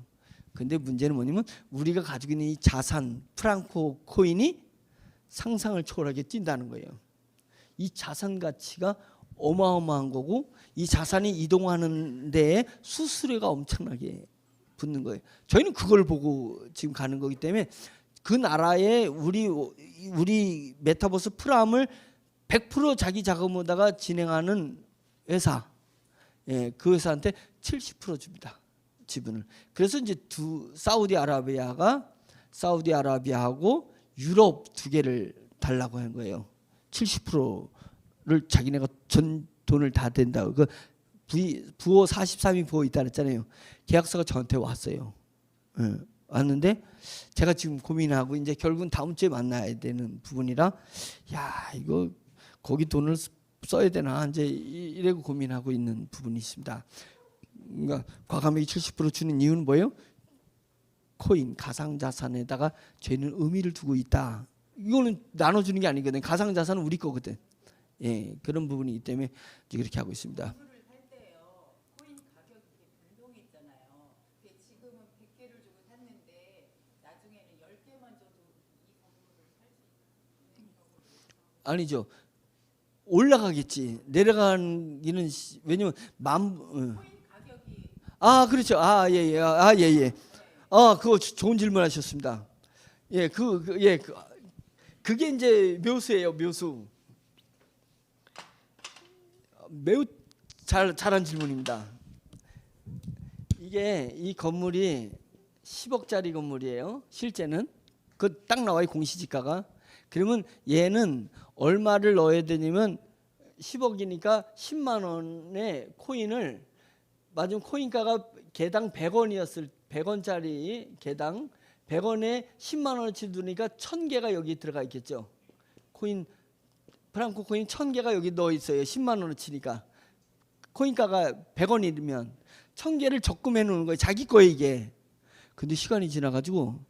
S1: 근데 문제는 뭐냐면 우리가 가지고 있는 이 자산 프랑코 코인이 상상을 초월하게 뛴다는 거예요. 이 자산 가치가 어마어마한 거고 이 자산이 이동하는 데에 수수료가 엄청나게 붙는 거예요. 저희는 그걸 보고 지금 가는 거기 때문에 그 나라에 우리 메타버스 프람을 100% 자기 자금으로다가 진행하는 회사, 예, 그 회사한테 70% 줍니다. 지분을. 그래서 이제 사우디아라비아하고 유럽 두 개를 달라고 한 거예요. 70%를 자기네가 전 돈을 다 댄다고. 그 부호 43위 부호 있다 그랬잖아요. 계약서가 저한테 왔어요. 예, 왔는데 제가 지금 고민하고 이제 결국은 다음 주에 만나야 되는 부분이라 야 이거 거기 돈을 써야 되나 이제 이래고 고민하고 있는 부분이 있습니다. 그러니까 과감하게 70% 주는 이유는 뭐예요? 코인 가상자산에다가 저희는 의미를 두고 있다. 이거는 나눠주는 게 아니거든. 가상자산은 우리 거거든. 예, 그런 부분이 있기 때문에 이제 그렇게 하고 있습니다. 아니죠. 올라가겠지. 내려가기는 왜냐면 아 그렇죠. 예예. 그거 좋은 질문하셨습니다. 예, 그게 이제 묘수예요. 묘수. 매우 잘한 질문입니다. 이게 이 건물이 10억짜리 건물이에요. 실제는 그 딱 나와요. 공시지가가. 그러면 얘는 얼마를 넣어야 되냐면 10억이니까 10만 원의 코인을 맞으면 코인가가 개당 100원짜리 개당 100원에 10만 원어치 두니까 1000개가 여기 들어가 있겠죠. 코인 프랑코 코인 1000개가 여기 넣어 있어요. 10만 원어치니까 코인가가 100원이면 1000개를 적금해 놓는 거예요. 자기 거예요 이게. 근데 시간이 지나가지고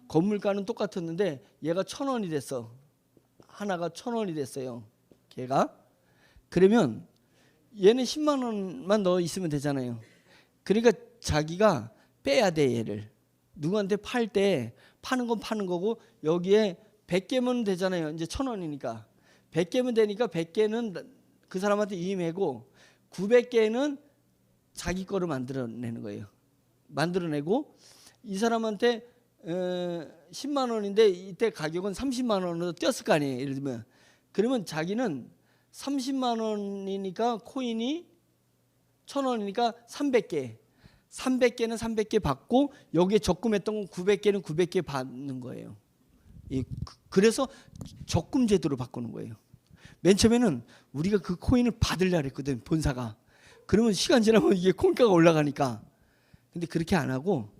S1: 건물가는 똑같았는데 얘가 1000원이 됐어. 하나가 1000원이 됐어요. 걔가. 그러면 얘는 10만 원만 넣어 있으면 되잖아요. 그러니까 자기가 빼야 돼 얘를. 누구한테 팔 때 파는 건 파는 거고 여기에 100개면 되잖아요. 이제 1000원이니까. 100개면 되니까 100개는 그 사람한테 이임하고 900개는 자기 거로 만들어내는 거예요. 만들어내고 이 사람한테 10만 원인데 이때 가격은 30만 원으로 뛰었을 거 아니에요. 예를 들면 그러면 자기는 30만 원이니까 코인이 1000원이니까 300개는 300개 받고 여기에 적금했던 건 900개는 900개 받는 거예요. 그래서 적금 제도로 바꾸는 거예요. 맨 처음에는 우리가 그 코인을 받으려고 했거든. 본사가. 그러면 시간 지나면 이게 코인가가 올라가니까. 근데 그렇게 안 하고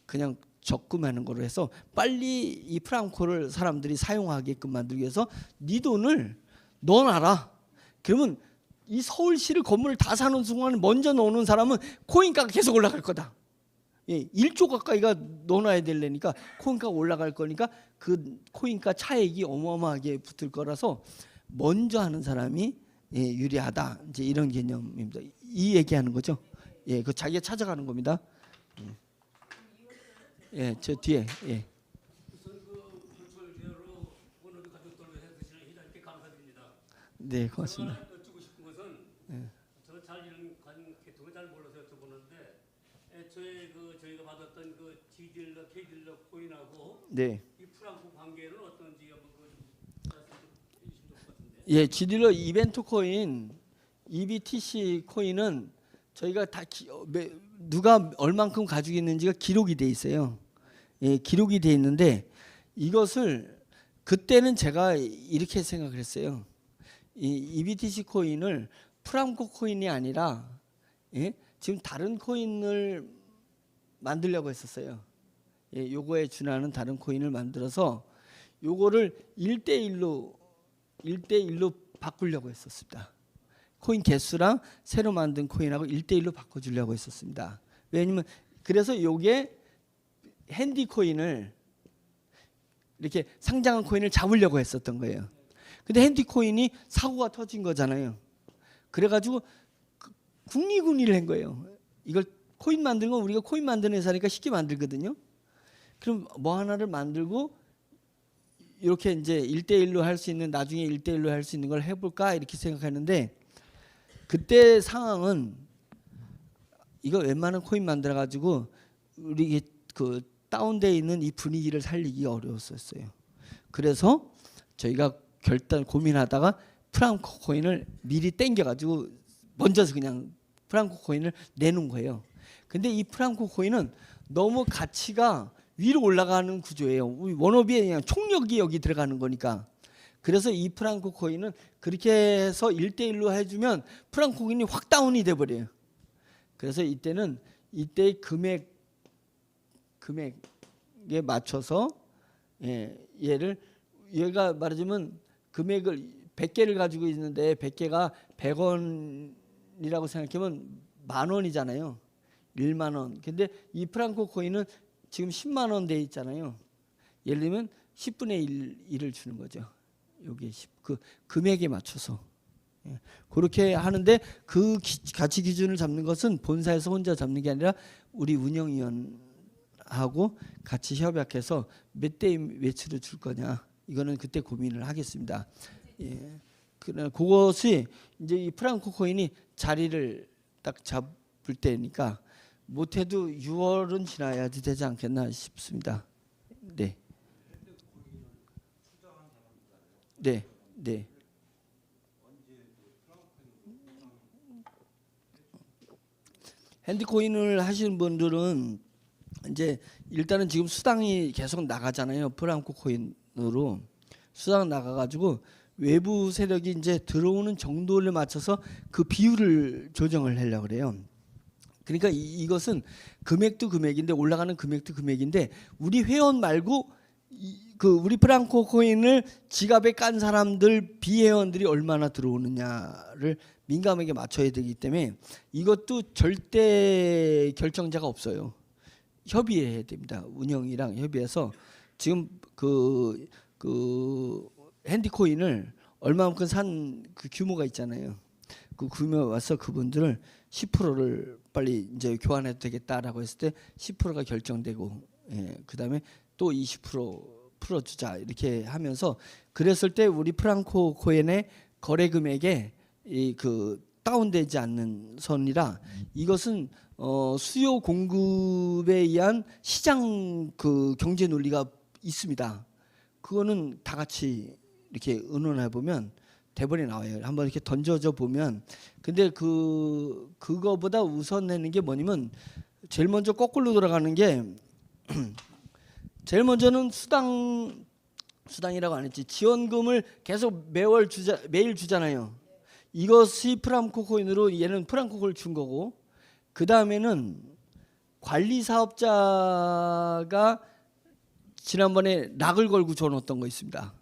S1: 그냥 적금하는 거로 해서 빨리 이 프랑코를 사람들이 사용하게끔 만들기 위해서 네 돈을 넣어놔라. 그러면 이 서울시를 건물을 다 사는 순간 먼저 넣는 사람은 코인가가 계속 올라갈 거다. 1조 가까이가 넣어놔야 되려니까 코인가가 올라갈 거니까 그 코인가 차익이 어마어마하게 붙을 거라서 먼저 하는 사람이 유리하다. 이제 이런 개념입니다. 이 얘기하는 거죠. 예, 그 자기가 찾아가는 겁니다. 예, 저 뒤에. 예. 네, 고맙습니다.
S2: 여쭙고 싶은 것은 저 잘 이런 계통을 잘 몰라서 여쭤보는데 저희가 받았던 그 G딜러, K딜러 코인하고
S1: 네.
S2: 이 프랑코 관계는 어떤지 한번 말씀해 주시면 좋을 것 같은데.
S1: 예, G딜러 이벤트 코인, EBTC 코인은 저희가 다 누가 얼만큼 가지고 있는지가 기록이 돼 있어요. 예, 기록이 돼 있는데 이것을 그때는 제가 이렇게 생각을 했어요. 이 EBTC 코인을 프랑코 코인이 아니라 지금 다른 코인을 만들려고 했었어요. 요거에 준하는 다른 코인을 만들어서 요거를 1대1로 바꾸려고 했었습니다. 코인 개수랑 새로 만든 코인하고 1대1로 바꿔주려고 했었습니다. 왜냐면 그래서 요게 핸디 코인을 이렇게 상장한 코인을 잡으려고 했었던 거예요. 근데 핸디 코인이 사고가 터진 거잖아요. 그래가지고 국리군리를 한 거예요. 이걸 코인 만드는 건 우리가 코인 만드는 회사니까 쉽게 만들거든요. 그럼 뭐 하나를 만들고 이렇게 이제 1대1로 할 수 있는 나중에 1대1로 할 수 있는 걸 해볼까 이렇게 생각했는데 그때 상황은 이거 웬만한 코인 만들어 가지고 우리 그 다운돼 있는 이 분위기를 살리기가 어려웠었어요. 그래서 저희가 결단 고민하다가 프랑코 코인을 미리 땡겨 가지고 먼저 그냥 프랑코 코인을 내놓은 거예요. 근데 이 프랑코 코인은 너무 가치가 위로 올라가는 구조예요. 우리 워너비에 그냥 총력이 여기 들어가는 거니까. 그래서 이 프랑코 코인은 그렇게 해서 1대1로 해주면 프랑코 코인이 확 다운이 돼버려요. 그래서 이때는 이때 금액에 맞춰서 얘가 말하자면 금액을 100개를 가지고 있는데 100개가 100원이라고 생각하면 10,000원이잖아요. 1만 원. 근데 이 프랑코 코인은 지금 10만 원 돼 있잖아요. 예를 들면 10분의 1을 주는 거죠. 여기 그 금액에 맞춰서. 그렇게 하는데 그 가치 기준을 잡는 것은 본사에서 혼자 잡는 게 아니라 우리 운영위원하고 같이 협약해서 몇 대 몇으로 줄 거냐. 이거는 그때 고민을 하겠습니다. 예. 그것이 이제 이 프랑코 코인이 자리를 딱 잡을 때니까 못해도 6월은 지나야지 되지 않겠나 싶습니다. 네. 네. 네. 핸드코인을 하시는 분들은 이제 일단은 지금 수당이 계속 나가잖아요. 프랑코 코인으로 수당 나가가지고 외부 세력이 이제 들어오는 정도를 맞춰서 그 비율을 조정을 하려고 그래요. 그러니까 이것은 금액도 금액인데 올라가는 금액도 금액인데 우리 회원 말고 그 우리 프랑코 코인을 지갑에 깐 사람들 비회원들이 얼마나 들어오느냐를 민감하게 맞춰야 되기 때문에 이것도 절대 결정자가 없어요. 협의해야 됩니다. 운영이랑 협의해서 지금 그 핸디코인을 얼마만큼 산 그 규모가 있잖아요. 그 규모 와서 그분들을 10%를 빨리 이제 교환해도 되겠다라고 했을 때 10%가 결정되고, 그다음에 또 20% 풀어주자 이렇게 하면서 그랬을 때 우리 프랑코 코인의 거래 금액에 이 그 다운되지 않는 선이라 이것은 수요 공급에 의한 시장 그 경제 논리가 있습니다. 그거는 다 같이 이렇게 의논해 보면 대본이 나와요. 한번 이렇게 던져져 보면 근데 그거보다 우선내는 게 뭐냐면 제일 먼저 거꾸로 돌아가는 게 제일 먼저는 수당이라고 안 했지 지원금을 계속 매일 주잖아요. 이것이 프랑코 코인으로 얘는 프랑코 코인을 준 거고 그 다음에는 관리 사업자가 지난번에 락을 걸고 줘놓았던 거 있습니다.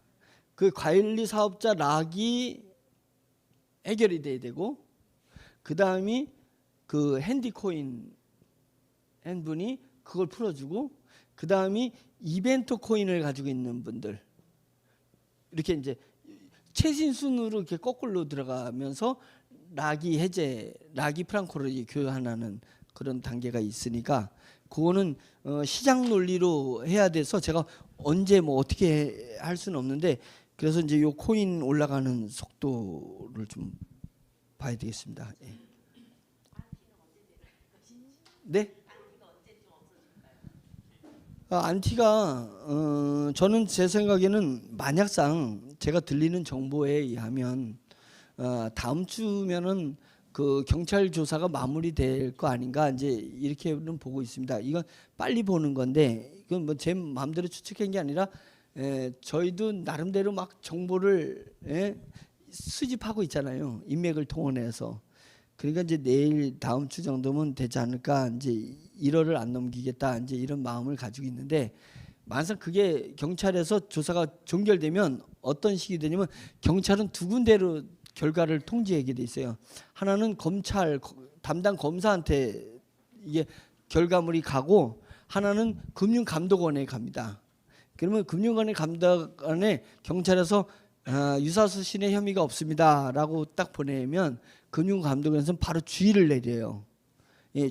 S1: 그 관리 사업자 락이 해결이 돼야 되고 그 다음이 그 핸디코인 분이 그걸 풀어주고 그 다음이 이벤트 코인을 가지고 있는 분들 이렇게 이제 최신순으로 이렇게 거꾸로 들어가면서 락이 프랑코를 교환하는 그런 단계가 있으니까 그거는 시장 논리로 해야 돼서 제가 언제 뭐 어떻게 할 수는 없는데 그래서 이제 요 코인 올라가는 속도를 좀 봐야 되겠습니다. 예. 네? 안티가 저는 제 생각에는 만약상 제가 들리는 정보에 의하면 다음 주면은 그 경찰 조사가 마무리될 거 아닌가 이제 이렇게는 보고 있습니다. 이건 빨리 보는 건데 이건 뭐 제 마음대로 추측한 게 아니라 저희도 나름대로 막 정보를 수집하고 있잖아요. 인맥을 동원해서. 그러니까 이제 내일 다음 주 정도면 되지 않을까 이제 1월을 안 넘기겠다 이제 이런 마음을 가지고 있는데 만약 그게 경찰에서 조사가 종결되면 어떤 식이 되냐면 경찰은 두 군데로 결과를 통지하게 돼 있어요. 하나는 검찰 담당 검사한테 이게 결과물이 가고 하나는 금융감독원에 갑니다. 그러면 금융감독원에 경찰에서 유사수신의 혐의가 없습니다라고 딱 보내면 금융감독원에서는 바로 주의를 내려요.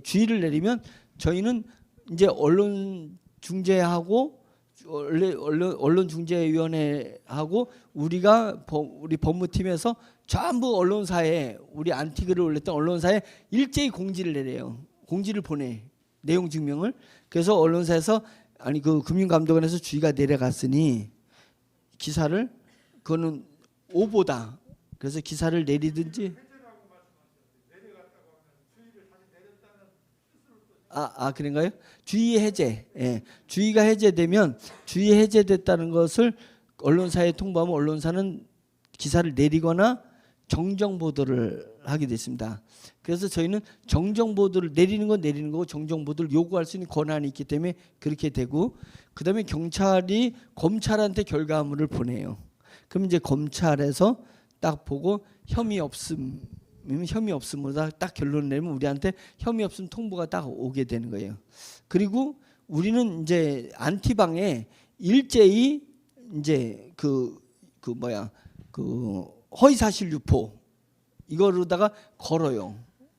S1: 주의를 내리면 저희는 이제 언론 중재하고 원래 언론중재위원회하고 우리 법무팀에서 전부 언론사에 우리 안티글을 올렸던 언론사에 일제히 공지를 내려요. 공지를 보내. 내용 증명을. 그래서 언론사에서 아니 그 금융감독원에서 주의가 내려갔으니 기사를 그거는 오보다. 그래서 기사를 내리든지. 그런가요? 주의 해제. 예. 주의가 해제되면 주의 해제됐다는 것을 언론사에 통보하면 언론사는 기사를 내리거나 정정 보도를 하게 됐습니다. 그래서 저희는 정정 보도를 내리는 건 내리는 거고 정정 보도를 요구할 수 있는 권한이 있기 때문에 그렇게 되고, 그다음에 경찰이 검찰한테 결과물을 보내요. 그럼 이제 검찰에서 딱 보고 혐의 없음으로 딱 결론을 내면 우리한테 혐의 없음 통보가 딱 오게 되는 거예요. 그리고 우리는 이제 안티방에 일제히 이제 그 허위사실 유포 이거로다가 걸어요.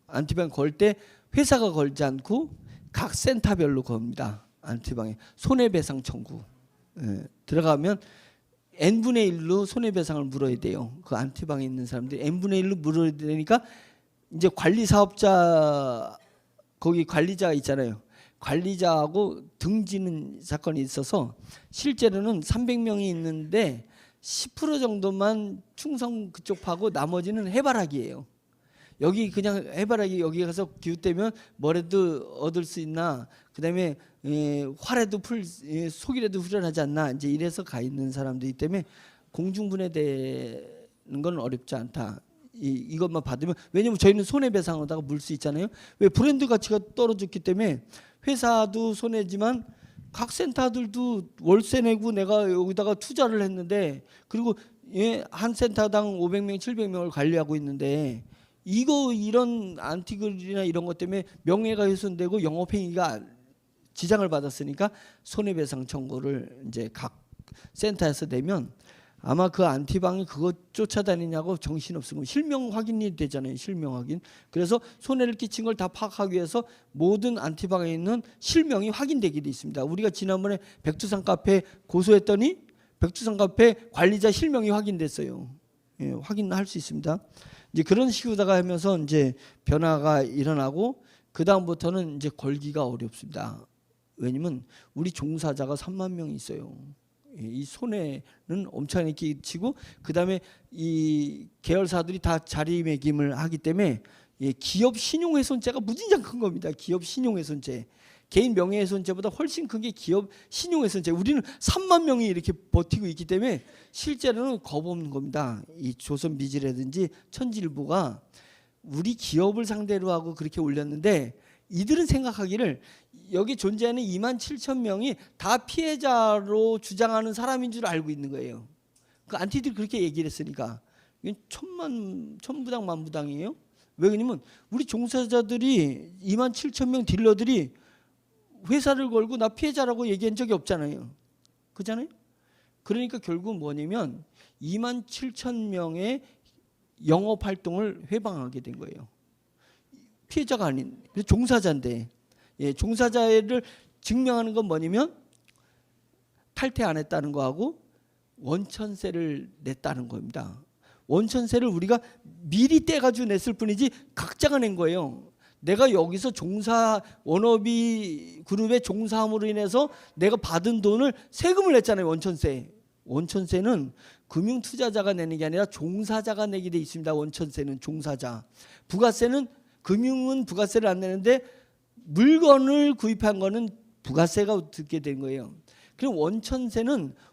S1: 안티방 걸 때 회사가 걸지 않고 각 센터별로 겁니다. 안티방에 손해배상 청구. 들어가면 n분의 1로 손해배상을 물어야 돼요. 그 안티방에 있는 사람들이 n분의 1로 물어야 되니까 이제 관리사업자 거기 관리자가 있잖아요. 관리자하고 등지는 사건이 있어서 실제로는 300명이 있는데 10% 정도만 충성 그쪽 파고 나머지는 해바라기예요. 여기 그냥 해바라기 여기 가서 기웃대면 뭐라도 얻을 수 있나, 그다음에 화라도 속이라도 후련하지 않나, 이제 이래서 가 있는 사람들이기 때문에 공중분해되는 건 어렵지 않다. 이것만 받으면, 왜냐면 저희는 손해배상으로다가 물 수 있잖아요. 왜? 브랜드 가치가 떨어졌기 때문에 회사도 손해지만 각 센터들도 월세 내고 내가 여기다가 투자를 했는데, 그리고 한 센터당 500명, 700명을 관리하고 있는데 이런 안티글이나 이런 것 때문에 명예가 훼손되고 영업행위가 지장을 받았으니까 손해배상 청구를 이제 각 센터에서 내면 아마 그 안티방이 그거 쫓아다니냐고 정신없으면 실명 확인이 되잖아요. 실명 확인. 그래서 손해를 끼친 걸 다 파악하기 위해서 모든 안티방에 있는 실명이 확인되게 돼 있습니다. 우리가 지난번에 백두산 카페 고소했더니 백두산 카페 관리자 실명이 확인됐어요. 예, 확인할 수 있습니다. 이제 그런 식으로다가 하면서 이제 변화가 일어나고 그 다음부터는 이제 걸기가 어렵습니다. 왜냐면 우리 종사자가 3만 명이 있어요. 이 손해는 엄청나게 끼치고, 그 다음에 이 계열사들이 다 자리매김을 하기 때문에 기업 신용훼손죄가 무진장 큰 겁니다. 기업 신용훼손죄, 개인 명예훼손죄보다 훨씬 큰 게 기업 신용훼손죄. 우리는 3만 명이 이렇게 버티고 있기 때문에 실제로는 겁 없는 겁니다. 이 조선미지라든지 천지일보가 우리 기업을 상대로 하고 그렇게 올렸는데, 이들은 생각하기를 여기 존재하는 27,000명이 다 피해자로 주장하는 사람인 줄 알고 있는 거예요. 그 안티들이 그렇게 얘기를 했으니까 이건 천부당 만부당이에요. 왜 그러냐면 우리 종사자들이 27,000명 딜러들이 회사를 걸고 나 피해자라고 얘기한 적이 없잖아요. 그잖아요. 그러니까 결국 뭐냐면 27,000명의 영업 활동을 회방하게 된 거예요. 피해자가 아닌 종사자인데, 종사자를 증명하는 건 뭐냐면 탈퇴 안 했다는 거하고 원천세를 냈다는 겁니다. 원천세를 우리가 미리 떼가지고 냈을 뿐이지 각자가 낸 거예요. 내가 여기서 워너비 그룹의 종사함으로 인해서 내가 받은 돈을 세금을 냈잖아요. 원천세. 원천세는 금융투자자가 내는 게 아니라 종사자가 내게 돼 있습니다. 원천세는 종사자. 부가세는 금융은 부가세를 안 내는데 물건을 구입한 거는 부가세가 듣게 된 거예요. 그럼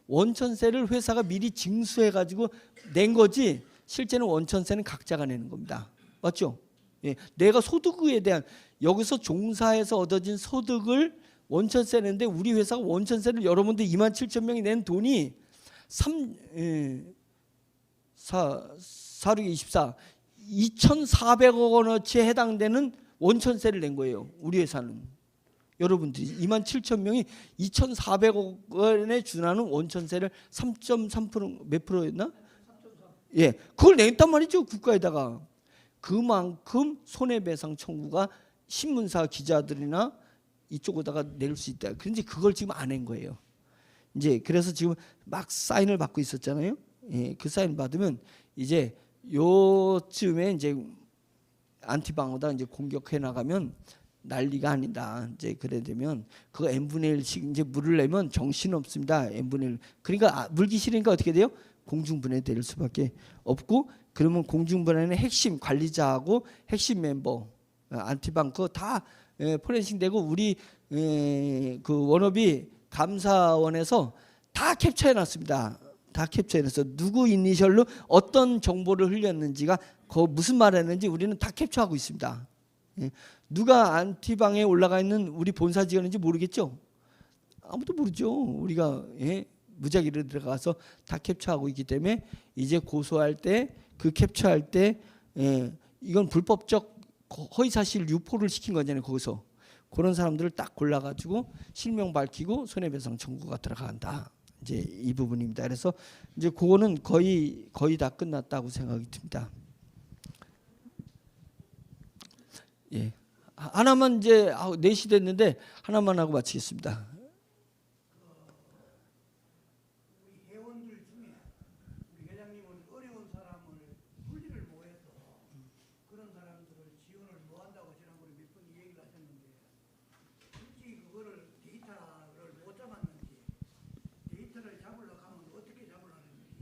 S1: 원천세를 회사가 미리 징수해 가지고 낸 거지, 실제는 원천세는 각자가 내는 겁니다. 맞죠? 예, 내가 소득에 대한, 여기서 종사에서 얻어진 소득을 원천세 내는데 우리 회사가 원천세를 여러분들 27,000명이 낸 돈이 2,400억 원어치에 해당되는 원천세를 낸 거예요. 우리 회사는. 여러분들이 27,000명이 2,400억 원에 준하는 원천세를 3.3% 몇 프로였나? 예, 그걸 냈단 말이죠. 국가에다가. 그만큼 손해배상 청구가 신문사 기자들이나 이쪽에다가 낼 수 있다. 그런데 그걸 지금 안 낸 거예요. 이제 그래서 지금 막 사인을 받고 있었잖아요. 예, 그 사인 받으면 이제 요쯤에 이제 안티방어다 이제 공격해 나가면 난리가 아니다. 이제 그래 되면 그거 n분의 1씩 이제 물을 내면 정신 없습니다. n분의 1. 그러니까 물기 싫으니까 어떻게 돼요? 공중분해될 수밖에 없고, 그러면 공중분해는 핵심 관리자하고 핵심 멤버 안티방 그거 다 포렌싱 되고 우리 그 워너비 감사원에서 다 캡처해 놨습니다. 다 캡처해서 누구 이니셜로 어떤 정보를 흘렸는지가 그 무슨 말을 했는지 우리는 다 캡처하고 있습니다. 예. 누가 안티방에 올라가 있는 우리 본사 직원인지 모르겠죠? 아무도 모르죠. 우리가 무작위로 들어가서 다 캡처하고 있기 때문에 이제 고소할 때 그 캡처할 때 이건 불법적 허위사실 유포를 시킨 거잖아요. 거기서 그런 사람들을 딱 골라가지고 실명 밝히고 손해배상 청구가 들어간다. 이제 이 부분입니다. 그래서 이제 그거는 거의 다 끝났다고 생각이 듭니다. 예, 하나만 이제 4시 됐는데 하나만 하고 마치겠습니다.
S3: 우리 회원들 중에 우리 회장님은 어려운 사람을 분리를 못해서 그런 사람들을 지원을 못한다고 지난번에 몇 번 얘기를 하셨는데, 굳이 그거를 데이터를 못 잡았는지, 데이터를 잡으려고 하면 어떻게 잡으려는지.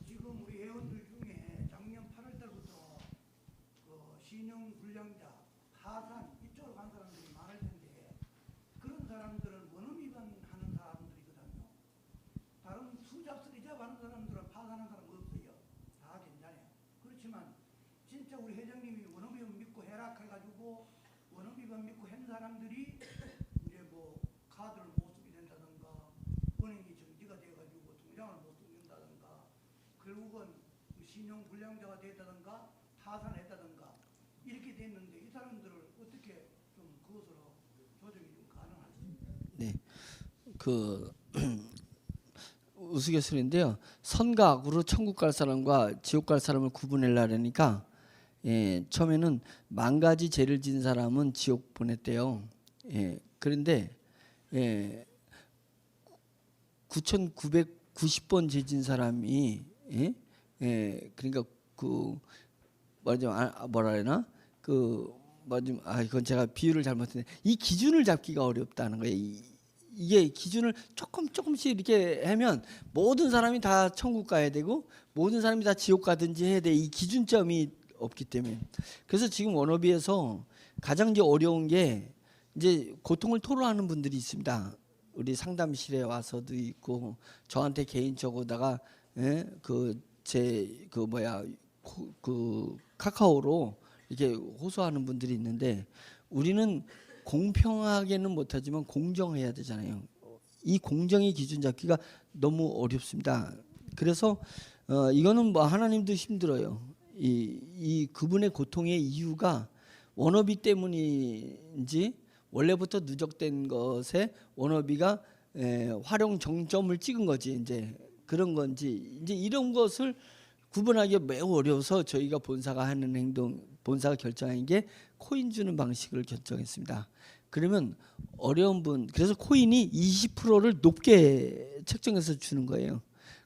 S3: 지금 우리 회원들 중에 작년 8월 달부터 그 신용 불량자, 파산 이쪽으로 간 사람들이 많을 텐데, 그런 사람들은 원음 위반하는 사람들이거든요. 다른 투잡 쓰리잡 하는 사람들은 파산하는 사람 없어요. 다 괜찮아요. 그렇지만 진짜 우리 회장님이 원음 위반 믿고 해라 해가지고 원음 위반 믿고 한 사람들이 이제 뭐 카드를 못 쓰게 된다든가, 은행이 정지가 돼가지고 통장을 못 쓰는다든가, 결국은 신용 불량자가 됐다든가 파산했다든가 이렇게 됐는데, 이 사람들을 어떻게 좀 그것으로 조정이 좀 가능할지.
S1: 네, 그 우스갯소리인데요. 선과 악으로 천국 갈 사람과 지옥 갈 사람을 구분하려니까 처음에는 10,000가지 죄를 지은 사람은 지옥 보냈대요. 그런데 9,990번 죄 진 사람이 그러니까 그 뭐라 해나 그 뭐좀 이건 제가 비유를 잘못했네. 이 기준을 잡기가 어렵다는 거예요. 이게 기준을 조금씩 이렇게 하면 모든 사람이 다 천국 가야 되고 모든 사람이 다 지옥 가든지 해야 돼. 이 기준점이 없기 때문에. 그래서 지금 워너비에서 가장 이제 어려운 게 이제 고통을 토로하는 분들이 있습니다. 우리 상담실에 와서도 있고 저한테 개인적으로다가 그 카카오로 이렇게 호소하는 분들이 있는데, 우리는 공평하게는 못하지만 공정해야 되잖아요. 이 공정의 기준 잡기가 너무 어렵습니다. 그래서 이거는 뭐 하나님도 힘들어요. 이 그분의 고통의 이유가 워너비 때문인지 원래부터 누적된 것에 워너비가 활용 정점을 찍은 거지 이제 그런 건지, 이제 이런 것을 구분하기 매우 어려워서 저희가 본사가 하는 행동, 본사가 결정한 게 코인 주는 방식을 결정했습니다. 그러면 어려운 분, 그래서 코인이 20%를 높게 책정해서 주는 거예요.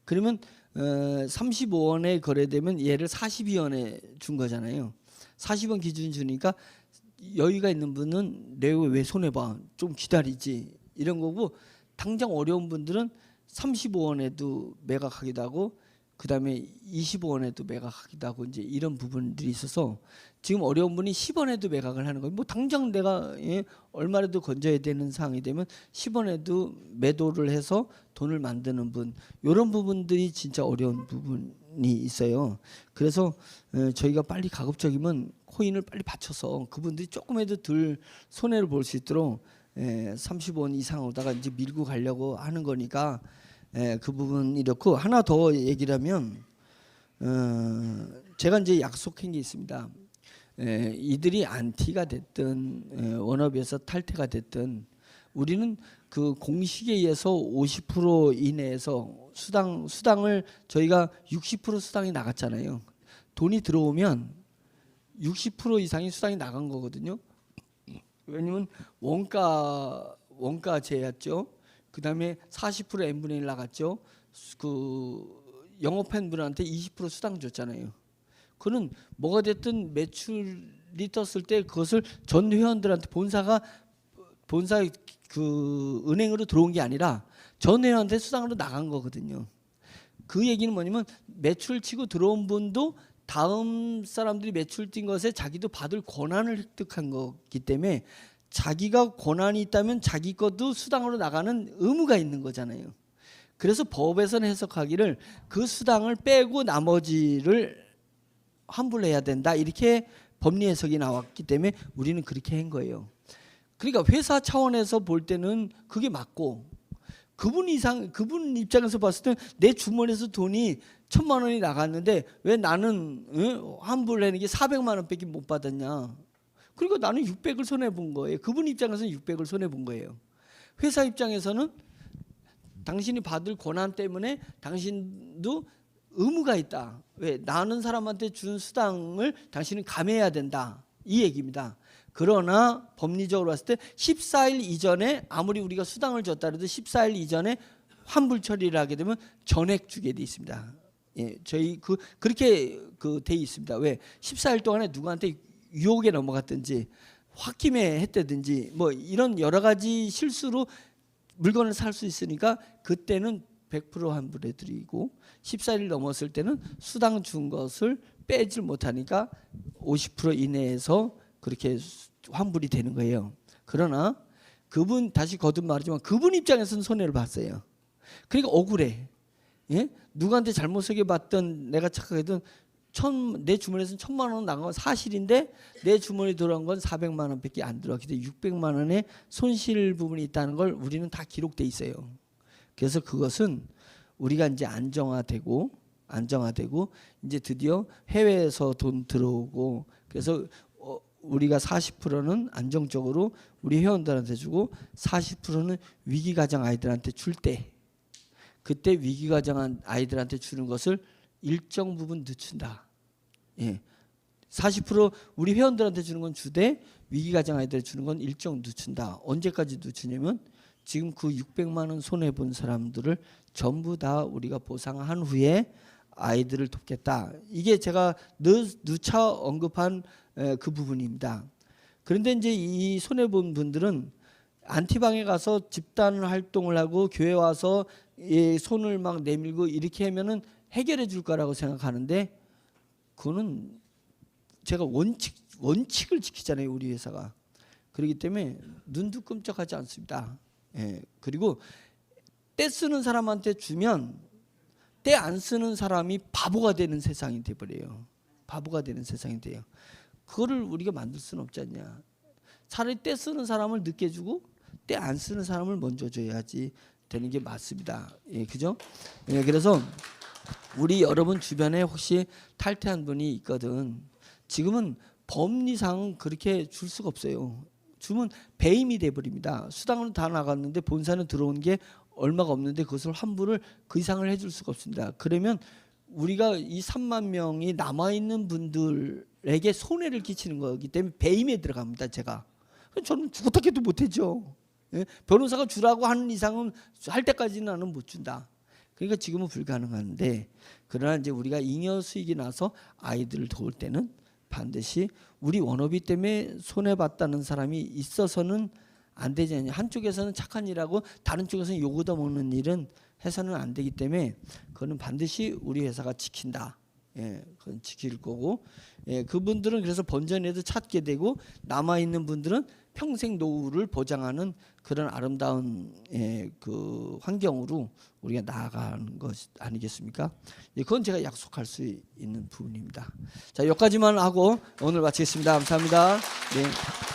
S1: 그러면 35원에 거래되면 얘를 42원에 준 거잖아요. 40원 기준 주니까 여유가 있는 분은 내가 왜 손해봐, 좀 기다리지 이런 거고, 당장 어려운 분들은 35원에도 매각하기도 하고 그 다음에 25원에도 매각하기도 하고 이제 이런 부분들이 있어서 지금 어려운 분이 10원에도 매각을 하는 거예요. 뭐 당장 내가 얼마라도 건져야 되는 상황이 되면 10원에도 매도를 해서 돈을 만드는 분, 이런 부분들이 진짜 어려운 부분이 있어요. 그래서 저희가 빨리 가급적이면 코인을 빨리 받쳐서 그분들이 조금이라도 덜 손해를 볼 수 있도록 30원 이상으로다가 이제 밀고 가려고 하는 거니까 그 부분 이렇고, 하나 더 얘기를 하면 제가 이제 약속한 게 있습니다. 이들이 안티가 됐든 워너비에서 탈퇴가 됐든 우리는 그 공식에 의해서 50% 이내에서 수당을 저희가 60% 수당이 나갔잖아요. 돈이 들어오면 60% 이상이 수당이 나간 거거든요. 왜냐면 원가제였죠. 그다음에 40% n분의 1 나갔죠. 그 영업한 분한테 20% 수당 줬잖아요. 그는 뭐가 됐든 매출이 떴을 때 그것을 전 회원들한테 본사 그 은행으로 들어온 게 아니라 전 회원한테 수당으로 나간 거거든요. 그 얘기는 뭐냐면 매출 치고 들어온 분도 다음 사람들이 매출 뛴 것에 자기도 받을 권한을 획득한 거기 때문에 자기가 권한이 있다면 자기 것도 수당으로 나가는 의무가 있는 거잖아요. 그래서 법에서는 해석하기를 그 수당을 빼고 나머지를 환불해야 된다 이렇게 법리 해석이 나왔기 때문에 우리는 그렇게 한 거예요. 그러니까 회사 차원에서 볼 때는 그게 맞고 그분 입장에서 봤을 때 내 주머니에서 돈이 1,000만 원이 나갔는데 왜 나는 환불하는 게 400만 원밖에 못 받았냐. 그리고 나는 600을 손해본 거예요. 그분 입장에서는 600을 손해본 거예요. 회사 입장에서는 당신이 받을 권한 때문에 당신도 의무가 있다. 왜? 나는 사람한테 준 수당을 당신은 감해야 된다. 이 얘기입니다. 그러나 법리적으로 봤을 때 14일 이전에 아무리 우리가 수당을 줬다 해도 14일 이전에 환불 처리를 하게 되면 전액 주게 돼 있습니다. 예, 저희 그렇게 돼 있습니다. 왜? 14일 동안에 누구한테 유혹에 넘어갔든지 홧김에 했다든지 뭐 이런 여러 가지 실수로 물건을 살 수 있으니까 그때는 100% 환불해 드리고 14일 넘었을 때는 수당 준 것을 빼질 못하니까 50% 이내에서 그렇게 환불이 되는 거예요. 그러나 그분 다시 거듭 말하지만 그분 입장에서는 손해를 봤어요. 그러니까 억울해. 예? 누구한테 잘못 소개받던 내가 착각했던 내 주머니에서는 1,000만 원 나간 건 사실인데 내 주머니에 들어간 건 400만 원밖에 안 들어갔기 때문에 600만 원의 손실 부분이 있다는 걸 우리는 다 기록돼 있어요. 그래서 그것은 우리가 이제 안정화되고 이제 드디어 해외에서 돈 들어오고 그래서 우리가 40%는 안정적으로 우리 회원들한테 주고 40%는 위기가정 아이들한테 줄 때 그때 위기가정 아이들한테 주는 것을 일정 부분 늦춘다. 예. 40% 우리 회원들한테 주는 건 주되 위기가정 아이들한테 주는 건 일정 늦춘다. 언제까지 늦추냐면 지금 그 600만 원 손해 본 사람들을 전부 다 우리가 보상한 후에 아이들을 돕겠다. 이게 제가 누차 언급한 그 부분입니다. 그런데 이제 이 손해 본 분들은 안티방에 가서 집단 활동을 하고 교회 와서 손을 막 내밀고 이렇게 하면은 해결해 줄 거라고 생각하는데 그거는 제가 원칙을 지키잖아요. 우리 회사가. 그렇기 때문에 눈도 끔찍하지 않습니다. 예. 그리고 때 쓰는 사람한테 주면 때 안 쓰는 사람이 바보가 되는 세상이 돼버려요. 바보가 되는 세상이 돼요. 그거를 우리가 만들 수는 없지 않냐. 차라리 때 쓰는 사람을 늦게 주고 때 안 쓰는 사람을 먼저 줘야지 되는 게 맞습니다. 예, 그죠? 예, 그래서 우리 여러분 주변에 혹시 탈퇴한 분이 있거든. 지금은 법리상 그렇게 줄 수가 없어요. 주면 배임이 돼버립니다. 수당은 다 나갔는데 본사는 들어온 게 얼마가 없는데 그것을 환불을 그 이상을 해줄 수가 없습니다. 그러면 우리가 이 3만 명이 남아있는 분들에게 손해를 끼치는 거기 때문에 배임에 들어갑니다. 제가. 저는 죽었다 해도 못하죠. 예? 변호사가 주라고 하는 이상은 할 때까지는 나는 못 준다. 그러니까 지금은 불가능한데 그러나 이제 우리가 잉여 수익이 나서 아이들을 도울 때는 반드시 우리 원업이 때문에 손해봤다는 사람이 있어서는 안 되지 않냐. 한쪽에서는 착한 일하고 다른 쪽에서는 욕 얻어먹는 일은 해서는 안 되기 때문에 그거는 반드시 우리 회사가 지킨다. 예, 그건 지킬 거고 예, 그분들은 그래서 번전에도 찾게 되고 남아있는 분들은 평생 노후를 보장하는 그런 아름다운 그 환경으로 우리가 나아가는 것 아니겠습니까? 그건 제가 약속할 수 있는 부분입니다. 자, 여기까지만 하고 오늘 마치겠습니다. 감사합니다. 네.